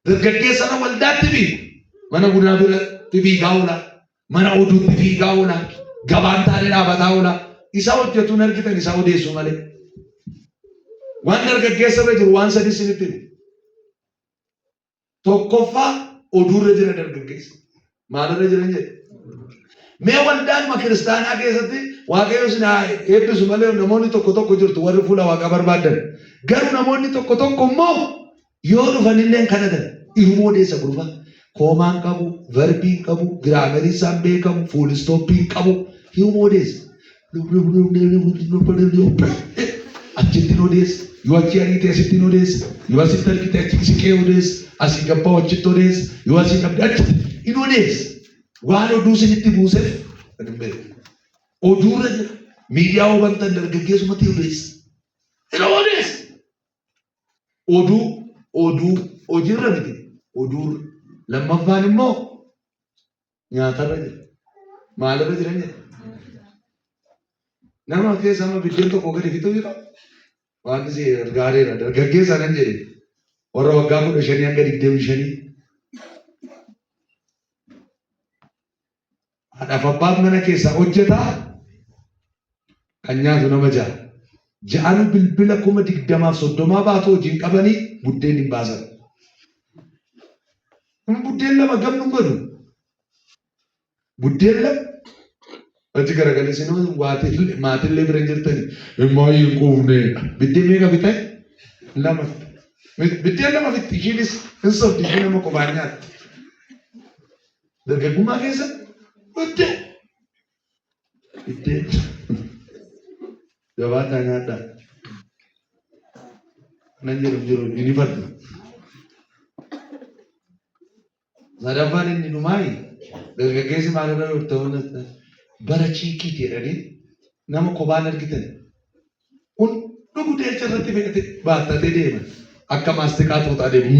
Dargaggeessa na waldaatti fiigu. Mana bunaa biratti fiigaa oola. Mana oduutti fiigaa oola. Gabaan taa'ee dhaabataa oola. Isa hojjetuun argitan isa odeessu malee. Waan dargaggeessa irra jiru waan sadii isinitti himu. Tokkoffaa oduurra jira dargaggeessa. Maalirra jiran jedhe? Mee waldaanuma kiristaanaa keessatti waaqayyo isin eebbisu malee namoonni tokko jirtu warri fuula waaqaa barbaadan. Garuu namoonni tokko immoo yoo dhufanillee kadhatan iruma odeessa gurba. Koomaan qabu, verbiin qabu, giraamerii isaan beekamu, fuulistooppii qabu iruma odeessa. Achitti odeessa. Yoo achi ariite asitti odeessa. Yoo asitti argite achi siqee odeessa. Asii gabbaa achitti odeessa. Yoo asii qabde achitti in odeessa. Waan oduu isinitti buuseef oduurra jira. Miidiyaa hubantan dargaggeessumatti odeessa. Ina odeessa. Oduu hojiirra miti. Oduurra. Lammaffaan immoo nyaatarra jira. Maalirra jiran jedha? Nama keessa amma biddeen tokko gadi fixuu jira. Waan isii gaariidha. Dargaggeessa nan jedhe. Warra waggaa 15 hanga 25. Haadhaaf abbaan mana keessaa hojjetaa kan nyaatu nama ja'a. Ja'an bilbila 20,030 baatu hojiin qabanii buddeen hin baasan. Buddeen lama gamnu godhu. Buddeen lama achi garagalee sinuu maatillee bira jirtanii immoo hin quufne. Biddeen meeqa bitan? Lama. Biddeen lama fitti ishiinis hin sobdi ishii nama qophaan nyaatti. Dargaggummaa keessatti Biddeen jabaadhaa nyaadhaa. Nan jiru inni fadhu. Sadaffaan inni dhumaayi dargaggeessi maalirra yoo ta'u bara chiikiiti jedhanii nama kophaan argitan hundi gudeecha irratti fe'ate baattatee deema. Akka maastiqaa tuutaa deemu.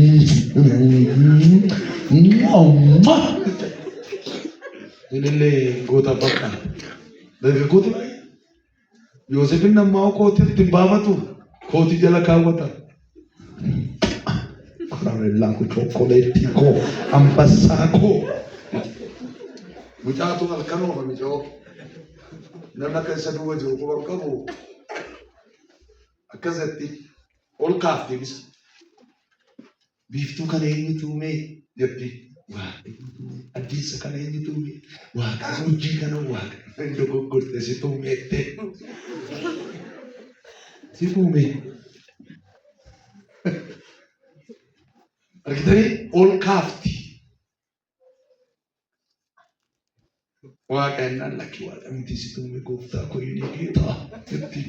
Inillee goota bakka. Dargaggooti baay'ee. Yoosefin nammaa kootii ittiin baafatu kootii jala kaawwata. Karameellaa ko chookoleettii koo ambassaa koo. Mucaatu halkan oofame joo. Namni akka isa duwwa jiru quban qabu akkasatti ol kaafte bisa. Biiftuu kana eenyutu uume jetti. Addiisa kana eenyutu uume. Waaqa hojii kana waaqa. Inni dogoggorte si tuumeette. Si tuume. Argitanii ol kaafti. Waaqa innaan lakki waaqa miti si tuume gooftaa koo inni geetaa jetti.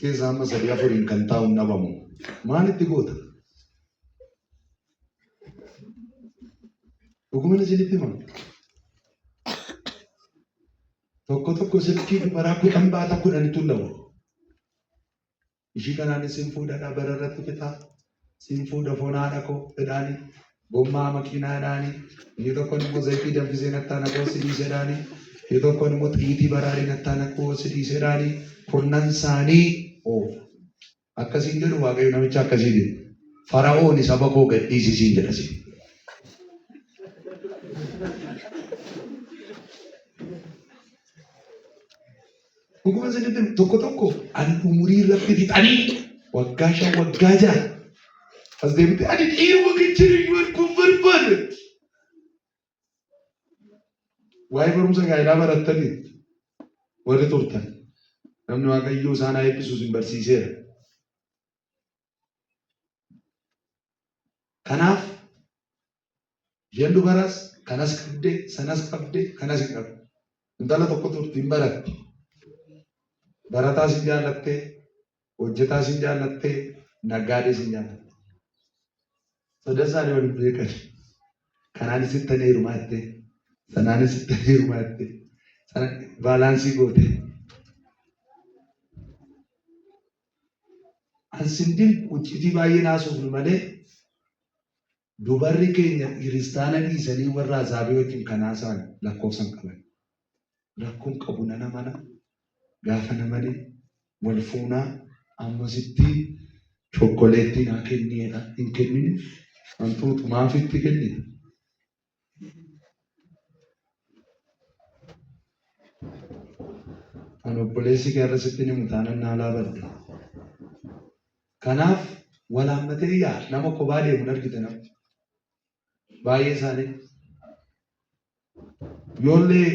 Keessaa amma sadii afuriin kan taa'u nabamu. Maalitti goota? Dhugumana isinitti himamu. Tokko silkii dubaraa kudhan baata kudhanitu lamu. Ishii kanaanis sin fuudhadhaa bara irratti fixaa. Sin fuudha foon haadha koo fedhaanii. Gommaa makiinaa jedhaanii. Inni tokko immoo zayitii danfisee nattaana koo si dhiisedhaanii. Inni tokko immoo xiyitii baraarii nattaana koo si dhiisedhaanii. Kurnan isaanii akkasiin jedhu waaqayyo namicha akkasii jedhu. Fara'oon saba koo gadhiisisiin jedhasi. Dhuguma isinitti tokko ani umurii irratti fixanii waggaa 5 waggaa 6 as deemte ani dhiiruma gajjiruu arguun barbaade. Waa'ee barumsa gaa'ilaa barattanii warri turtan namni waaqayyoo isaan haa eebbisuus hin barsiiseera. Kanaaf isheen dubaraas kanas qabdee sanas qabdee kanas hin qabde. Intala tokko turte hin baratti. Barataa sin jaallattee, hojjetaa sin jaallattee, naggaadee sin jaallatte. Sodaa isaanii waliin beekan. Kanaanis itti heerumaa jettee, sanaanis itti heerumaa jettee, sana baalaansii gootee. Ansindiin uccitii baay'ee naasuufnu malee dubarri keenya kiristaana dhiisanii warra azaabee wajjin kan haasa'an lakkoofsan qaban. Rakkoon qabu nana mana gaafa namani wal fuunaa ammasitti chokkoleettii naa kenniidha hin kennine wantoota maafitti kennine. Kan obboleessi gaarrasitti ni mutaanan naalaa badde. Kanaaf walaammatee yaa nama kophaa deemuun argite nama. Baay'ee isaanii. Yoollee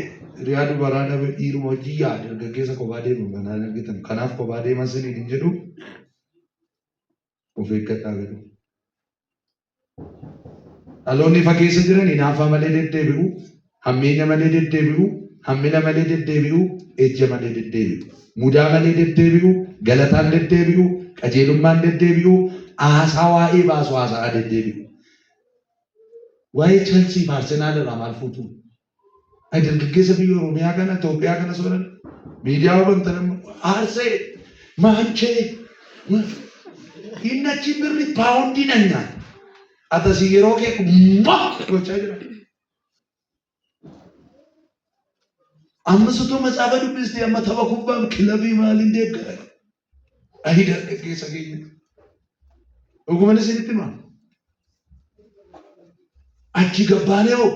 riyaa dubaraa dhabe dhiiruma hojii yaa dargaggeessa kophaa deemu kanaan argitan. Kanaaf kophaa deeman siniin hin jedhu of eeggadhaa jedhu. Dhaloonni ifa keessa jiran hinaafa malee deddeebi'u, hammeenya malee deddeebi'u, hammina malee deddeebi'u, ejja malee deddeebi'u, mudaa malee deddeebi'u, galataan deddeebi'u, qajeelummaan deddeebi'u, haasaa waa'ee baasu haasaa deddeebi'u. Waa'ee Chelsea fi Arsenaal irraa maal fuutu? Dargaggeessa biyya Oromiyaa kana Itoophiyaa kana sooran miidiyaa wanta nama aarsee maanchee inni achi birri paawundii nanyaan atasii yeroo kee gochaa jira. Amma sotoo matsaafa dubbistee amma tapha kubbaa kilabii maaliin deeggara? Ahi dargaggeessa keenya. Dhuguma isinitti himaa. Achi gabbaanee hoo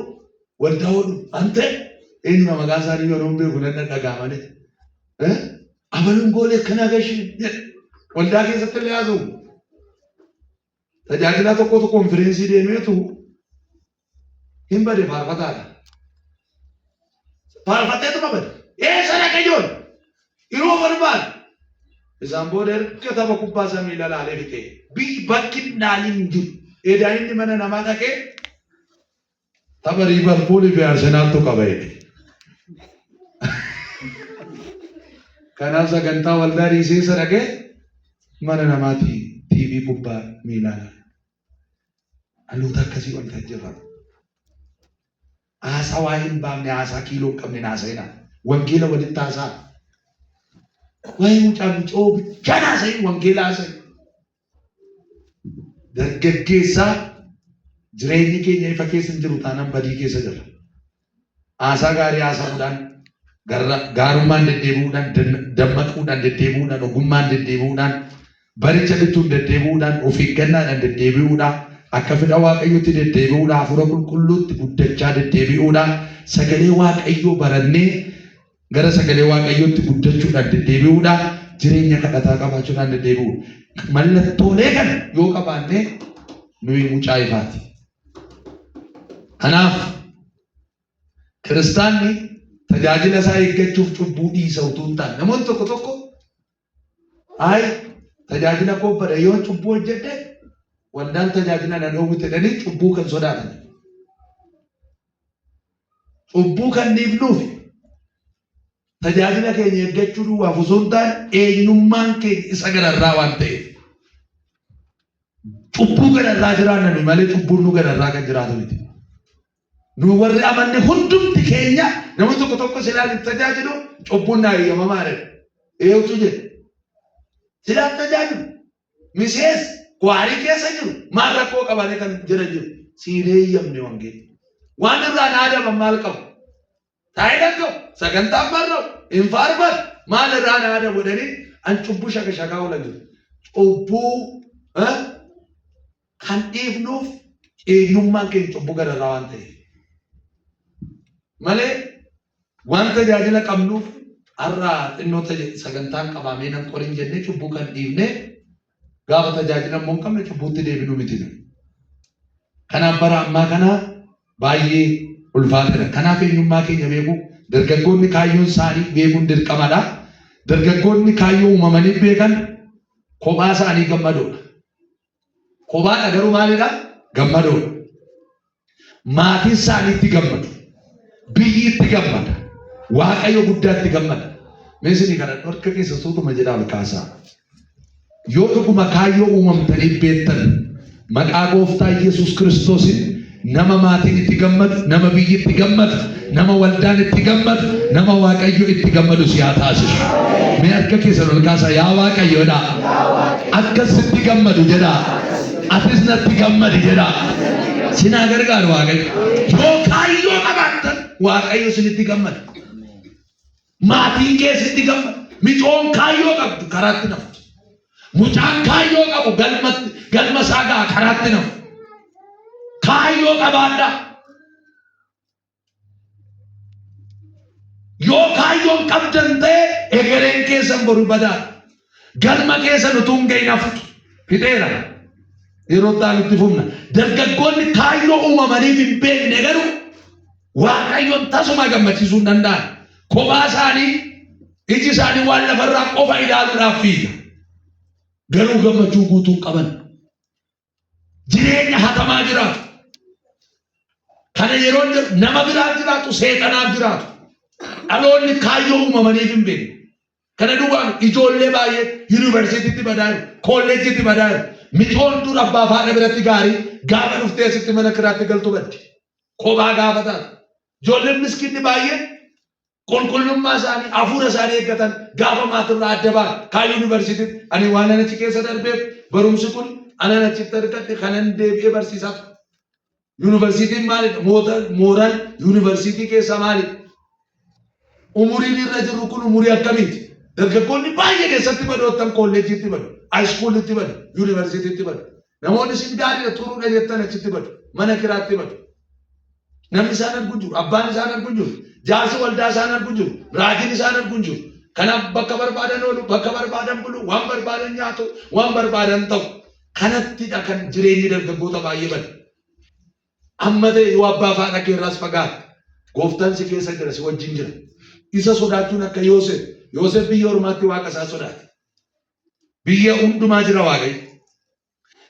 waldaa oolu ante eenyuma maqaa isaanii yeroo beeku nan dhagaamane. Abaluun goolee kana gashee waldaa keessatti illee haasa'u. Tajaajilaa tokkotu konfirensii deemeetu hin bade faarfataadha. Faarfateetuma bade. Sana kayyoon yeroo barbaadu. Isaan booda erga tapha kubbaa samii ilaalee fixee bakki naaliin jiru. Edaa inni mana namaa dhaqee tapha Liverpool fi Arsenaaltu qaba jedhe. Kanaaf sagantaa waldaa dhiisee isa dhaqee mana namaatii TV kubbaa miilaa dhaloota akkasii wal tajjifama. Haasaa waa hin baafne haasaa kiiloo hin qabne haasa'ina. Wangeela walitti haasaa. Waa'ee mucaa micoo bichaan haasa'in wangeela haasa'in. Dargaggeessaa jireenyi keenya ifa keessa hin jiru taanaan badii keessa jira. Haasaa gaarii haasa'uudhaan gaarummaan deddeebi'uudhaan dammaquudhaan deddeebi'uudhaan ogummaan deddeebi'uudhaan baricha bittuun deddeebi'uudhaan of eeggannaadhaan deddeebi'uudhaan akka fedha waaqayyootti deddeebi'uudhaan hafuura qulqulluutti guddachaa deddeebi'uudhaan sagalee waaqayyoo barannee gara sagalee waaqayyootti guddachuudhaan deddeebi'uudhaan jireenya kadhataa qabaachuudhaan deddeebi'u. Mallattoolee kana yoo qabaanne nuyi mucaa ifaati. Kanaaf kiristaanni tajaajila isaa eeggachuuf cubbuu dhiisa utuu hin taane namoonni tokko tokko tajaajila koo bara yoo cubbuu hojjedhe waldaan tajaajila na dhoowwite jedhanii cubbuu kan sodaatan. Cubbuu kan dhiifnuufi tajaajila keenya eeggachuu duwwaaf osoo hin taane eenyummaan keenya isa gararraa waan ta'eef. Cubbuu gararraa jiraannu malee cubbuun nu gararraa kan jiraatu miti. Nu warri amanne hundumti keenya namni tokko tokko silaan tajaajilu cubbuun naa eeyyamamaa jedha. Eeyutu jedhe. Silaan tajaajilu misees waarii keessa jiru maal rakkoo qabanee kan jira jiru siinee eeyyamne wangeela. Waan irraa naadaman maal qabu? Taa'ee dhagga'u sagantaan barra'u hin faarfatu maal irraa naadamu jedhanii an cubbuu shakaa oolan jiru. Cubbuu kan dhiifnuuf eenyummaan keenya cubbuu gararraa waan ta'eef. Malee waan tajaajila qabnuuf har'aa xinnoo sagantaan qabamee nan qorin jennee cubbuu kan dhiifne gaafa tajaajila immoo hin qabne cubbuutti deebinuu miti. Kanaaf bara ammaa kana baay'ee ulfaatadha. Kanaaf eenyummaa keenya beeku dargaggoonni kaayyoon isaanii beekuun dirqamadha. Dargaggoonni kaayyoo uumamanii beekan kophaa isaanii gammadoodha. Kophaadha garuu maalidha? Gammadoodha. Maatiin isaaniitti gammadu. Biyyi itti gammada. Waaqayyo guddaatti gammada. Meesini kana dhorka keessa suutuma jedhaa kaasaa. Yoo dhuguma kaayyoo uumamtanii beektan maqaa gooftaa Yesuus Kiristoosin nama maatiin itti gammadu, nama biyyi itti gammadu, nama waldaan itti gammadu, nama waaqayyo itti gammadu si haa taasisu. Mee harka keessan ol kaasaa yaa waaqayyoodha. Akkasitti gammadu jedha. Atis natti gammadi jedha. Sinaa gargaaru waaqayyo. Yoo kaayyoo qabaattan waaqayyo sinitti gammada. Maatiin keessatti gammada. Micoon kaayyoo qabdu karaatti nafu. Mucaan kaayyoo qabu galma isaa ga'a karaatti nafu. Kaayyoo qabaadha. Yoo kaayyoon qabdan ta'e egereen keessan boru badaa. Galma keessan utuu hin gahin hafu. Fixeera. Yeroo ta'an itti fufna. Dargaggoonni kaayyoo uumamaniif hin beekne garuu waaqayyoon tasuma gammachiisuu hin danda'an. Kophaa isaanii iji isaanii waan lafarraa qofa ilaaluudhaaf fiiga. Garuu gammachuu guutuu qaban. Jireenya hatamaa jiraatu. Kana yeroo nama biraa jiraatu seexanaaf jiraatu. Dhaloonni kaayyoo uumamaniif hin beekne. Kana duwwaan ijoollee baay'ee yuunivarsiitiitti badaaru, kolleejjiitti badaaru. Micoon dura abbaa faadha biratti gaarii gaafa dhuftee asitti mana kiraatti galtu baddi. Kophaa gaafa taatu. Ijoolleen miskiinni baay'een qulqullummaa isaanii hafuura isaanii eeggatan gaafa maatirraa adda ba'an kaa yuunivarsiitiitti ani waan achi keessa darbeef barumsi kun anan achitti argadhe kanan deebi'ee barsiisaa. Yuunivarsiitiin maalidha? Mooraan yuunivarsiitii keessa maalidha? Umuriin irra jiru kun umurii akkamiiti? Dargaggoonni baay'ee keessatti badootan kolleejjiitti badu, haayiskuulitti badu, yuunivarsiitiitti badu. Namoonni sin gaariidha turuudha jettan achitti badu, mana kiraatti badu. Namni isaan arguu jiru, abbaan isaan arguu jiru, jaarsi waldaa isaan arguu jiru, raajiin isaan arguu jiru. Kanaaf bakka barbaadan oolu, bakka barbaadan bulu, waan barbaadan nyaatu, waan barbaadan ta'u. Kanattidha kan jireenyi dargaggoota baay'ee badu. Amma ta'e yoo abbaa faadha keerraas fagaata. Gooftaan si keessa jira, si wajjin jira. Isa sodaachuun akka Yoosef. Yoosef biyya ormaatti waaqa isaa sodaate. Biyya hundumaa jira waaqayyo.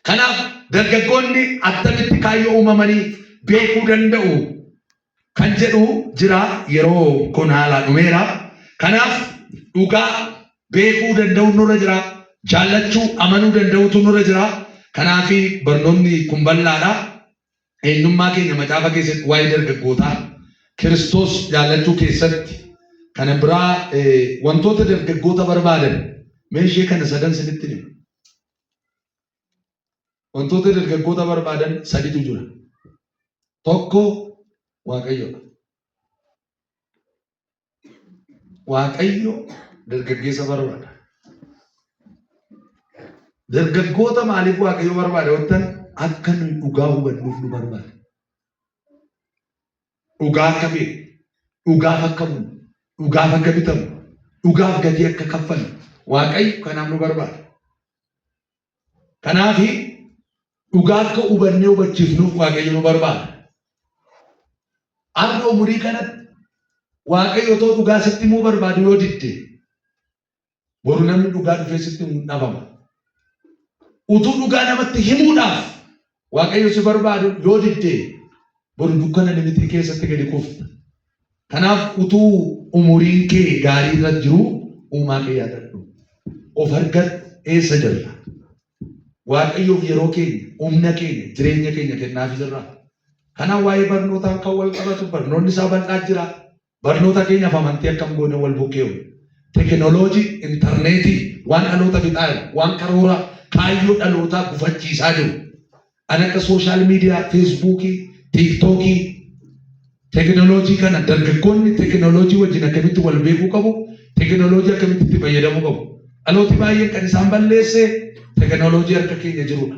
Kanaaf dargaggoonni attamitti kaayyoo uumamanii beekuu danda'u kan jedhu jira yeroo kun haala dhumeera. Kanaaf dhugaa beekuu danda'u nurra jira. jaallachuu amanuu danda'utu nurra jira. Kanaafi barnoonni kun bal'aadha. Eenyummaa keenya macaafa keessatti waa'ee dargaggootaa Kiristoos jaallachuu keessatti kana biraa wantoota dargaggoota barbaadan meeshee kana sadan sinitti hima. Wantoota dargaggoota barbaadan saditu jira. Tokko Waaqayyoodha. Waaqayyo dargaggeessa barbaada. Dargaggoota maaliif Waaqayyo barbaada? Wantan akka nu dhugaa hubannuuf nu barbaada. Dhugaa akka beeku, dhugaaf akka bulu, dhugaaf akka bitamu, dhugaaf gatii akka kaffalu Waaqayyo kanaaf nu barbaada. Kanaafi dhugaa akka hubannee hubachiifnuuf Waaqayyo nu barbaada. Har'a umurii kanatti Waaqayyo otoo dhugaa sitti himuu barbaadu yoo didde boru namni dhugaa dhufee sitti himuu dhabama. Utuu dhugaa namatti himuudhaaf Waaqayyo si barbaadu yoo didde boru dukkana namitti keessatti gadi kufta. Kanaaf utuu umuriin kee gaarii irra jiru uumaa kee yaadadhu. Of argadhu eessa jirra? Waaqayyoof yeroo keenya, humna keenya, jireenya keenya kennaafii jirra. Kanaaf waa'ee barnootaan kan wal qabatu barnoonni isaa bal'aa jira. Barnoota keenyaaf amantii akkam goone wal buqqeewu. Teekinooloojii, intarneetii, waan dhaloota fixaa jiru, waan karoora kaayyoo dhalootaa gufachiisaa jiru. Ani akka sooshaal miidiyaa, feesbuukii, tiiktookii, teekinooloojii kana dargaggoonni teekinooloojii wajjin akkamitti wal beekuu qabu, teekinooloojii akkamitti itti fayyadamuu qabu. Dhalooti baay'een kan isaan balleessee teekinooloojii harka keenya jirudha.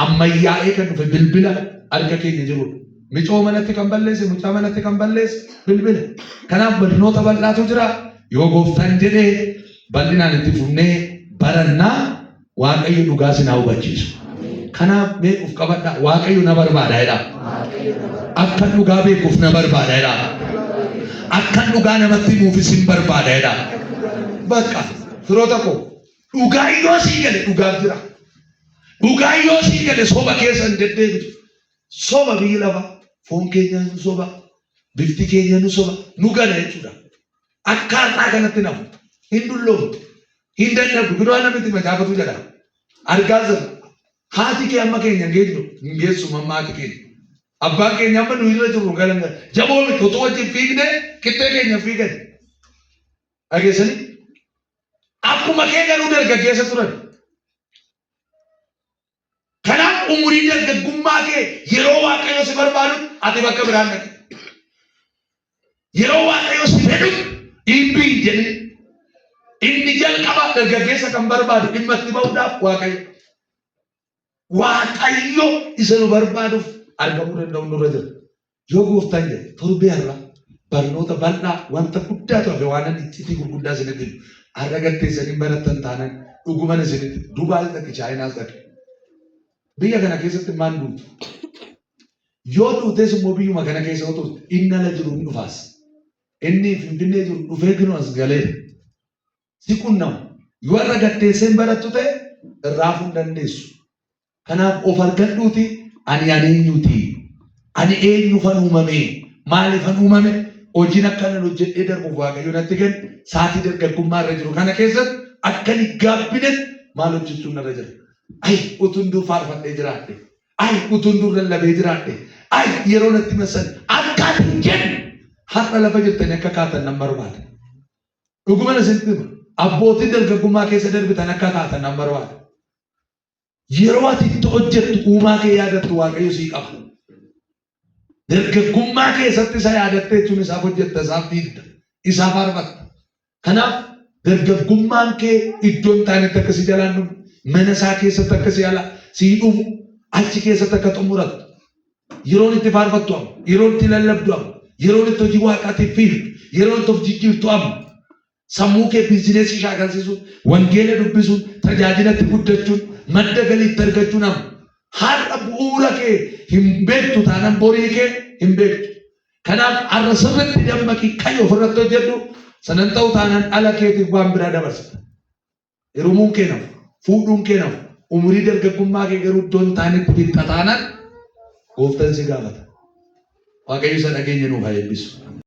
Ammayyaa'ee kan dhufe bilbila harka keenya jirudha. Micoo manatti kan balleesse, mucaa manatti kan balleesse bilbila. Kanaaf barnoota bal'aatu jira. Yoo gooftaan jedhee bal'inaan itti fufnee barannaa Waaqayyo dhugaa sinaa hubachiisu. Kanaaf mee of qabadhaa. Waaqayyo na barbaada jedha. Akka dhugaa beekuuf na barbaada jedha. Akka dhugaa namatti himuufis hin barbaada jedha. Bakka firoota koo dhugaa yoo sii gale dhugaaf jira. Dhugaa yoo sii gale soba keessa hin deddeebitu. Soba biyyi lafa foon keenya nu soba, bifti keenya nu soba, nu gala jechuudha. Akka har'aa kanatti nafu hin dulloomtu, hin dadhabdu. Gidoo namitti macaafatu jedha. Argaa jirra. Haati kee amma keenya hin geessu mamma haati keenya. Abbaan keenya amma nu irra jiru galan jaboo miti otoo wajjin fiigne qixxee keenya fiigan. Dhageessanii? Akkuma kee garuu dargaggeessa turan. Kanaaf umurii dargaggummaa kee yeroo Waaqayyo si barbaadu ati bakka biraan dhaqe. Yeroo Waaqayyo si fedhu dhiibbii jedhee inni jalqaba dargaggeessa kan barbaadu dhimma itti ba'uudhaaf Waaqayyo. Waaqayyo isa nu barbaaduuf argamuu danda'u nurra jira. Yoo gooftaan jedhe torbee har'a barnoota bal'aa wanta guddaa ta'e waan iccitii gurguddaa isinitti himu. Har'a gatteessanii barattan taanaan dhuguman isinitti Dubaay dhaqi Chaayinaas dhaqi. Biyya kana keessatti maal duutu? Yoo duutees immoo biyyuma kana keessa otoo inni ala jiru hin dhufaas. Inni Finfinnee jiru dhufee ginu as galee si qunnamu. Yoo har'a gatteesseen barattu ta'e irraafuu hin dandeessu. Kanaaf of argadhuuti ani eenyuuti? Ani eenyufan uumame? Maaliifan uumame? Hojiin akkanan hojjedhee darbuuf Waaqayyo natti kenna. Saatii dargaggummaa irra jiru kana keessatti akka ni gaabbineef maal hojjechuun irra jira? Ay utunduu faarfadhee jiraadhe. Ay utunduu lallabee jiraadhe. Ay yeroo natti masan akka hin jenne har'a lafa jirtanii akka kaatan nan barbaada. Dhuguma isinitti hima. Abbootiin dargaggummaa keessa darbitan akka kaatan nan barbaada. Yeroo ati itti hojjettu uumaa kee yaadattu Waaqayyo sii qaba. Dargaggummaa keessatti isa yaadattee jechuun isaaf hojjetta, isaaf diigda, isaaf faarfatta. Kanaaf dargaggummaan kee iddoo hin taanetti akka si jalaan dhufu, mana isaa keessatti akka si ala sii dhufu, achi keessatti akka xumurattu. Yeroon itti faarfattu amma, yeroon itti lallabdu amma, yeroon itti hojii Waaqaatiif fiigdu, yeroon itti of jijjiirtu amma. Sammuu kee biizineesii shaakalsiisuun, wangeela dubbisuun, tajaajilatti guddachuun, madda galiitti argachuun amma. Har'a bu'uura kee hin beektu taanaan borii kee hin beektu. Kanaaf har'a sirriitti dammaqii kan ofirratti hojjedhu sanan ta'u taanaan ala keetiif waan biraa dabarsita. Hirumuun kee nafu, fuudhuun kee nafu, umurii dargaggummaa kee garuu iddoo hin taanetti fixa taanaan gooftaan si gaafata. Waaqayyo isa dhageenya nuuf haa eebbisu.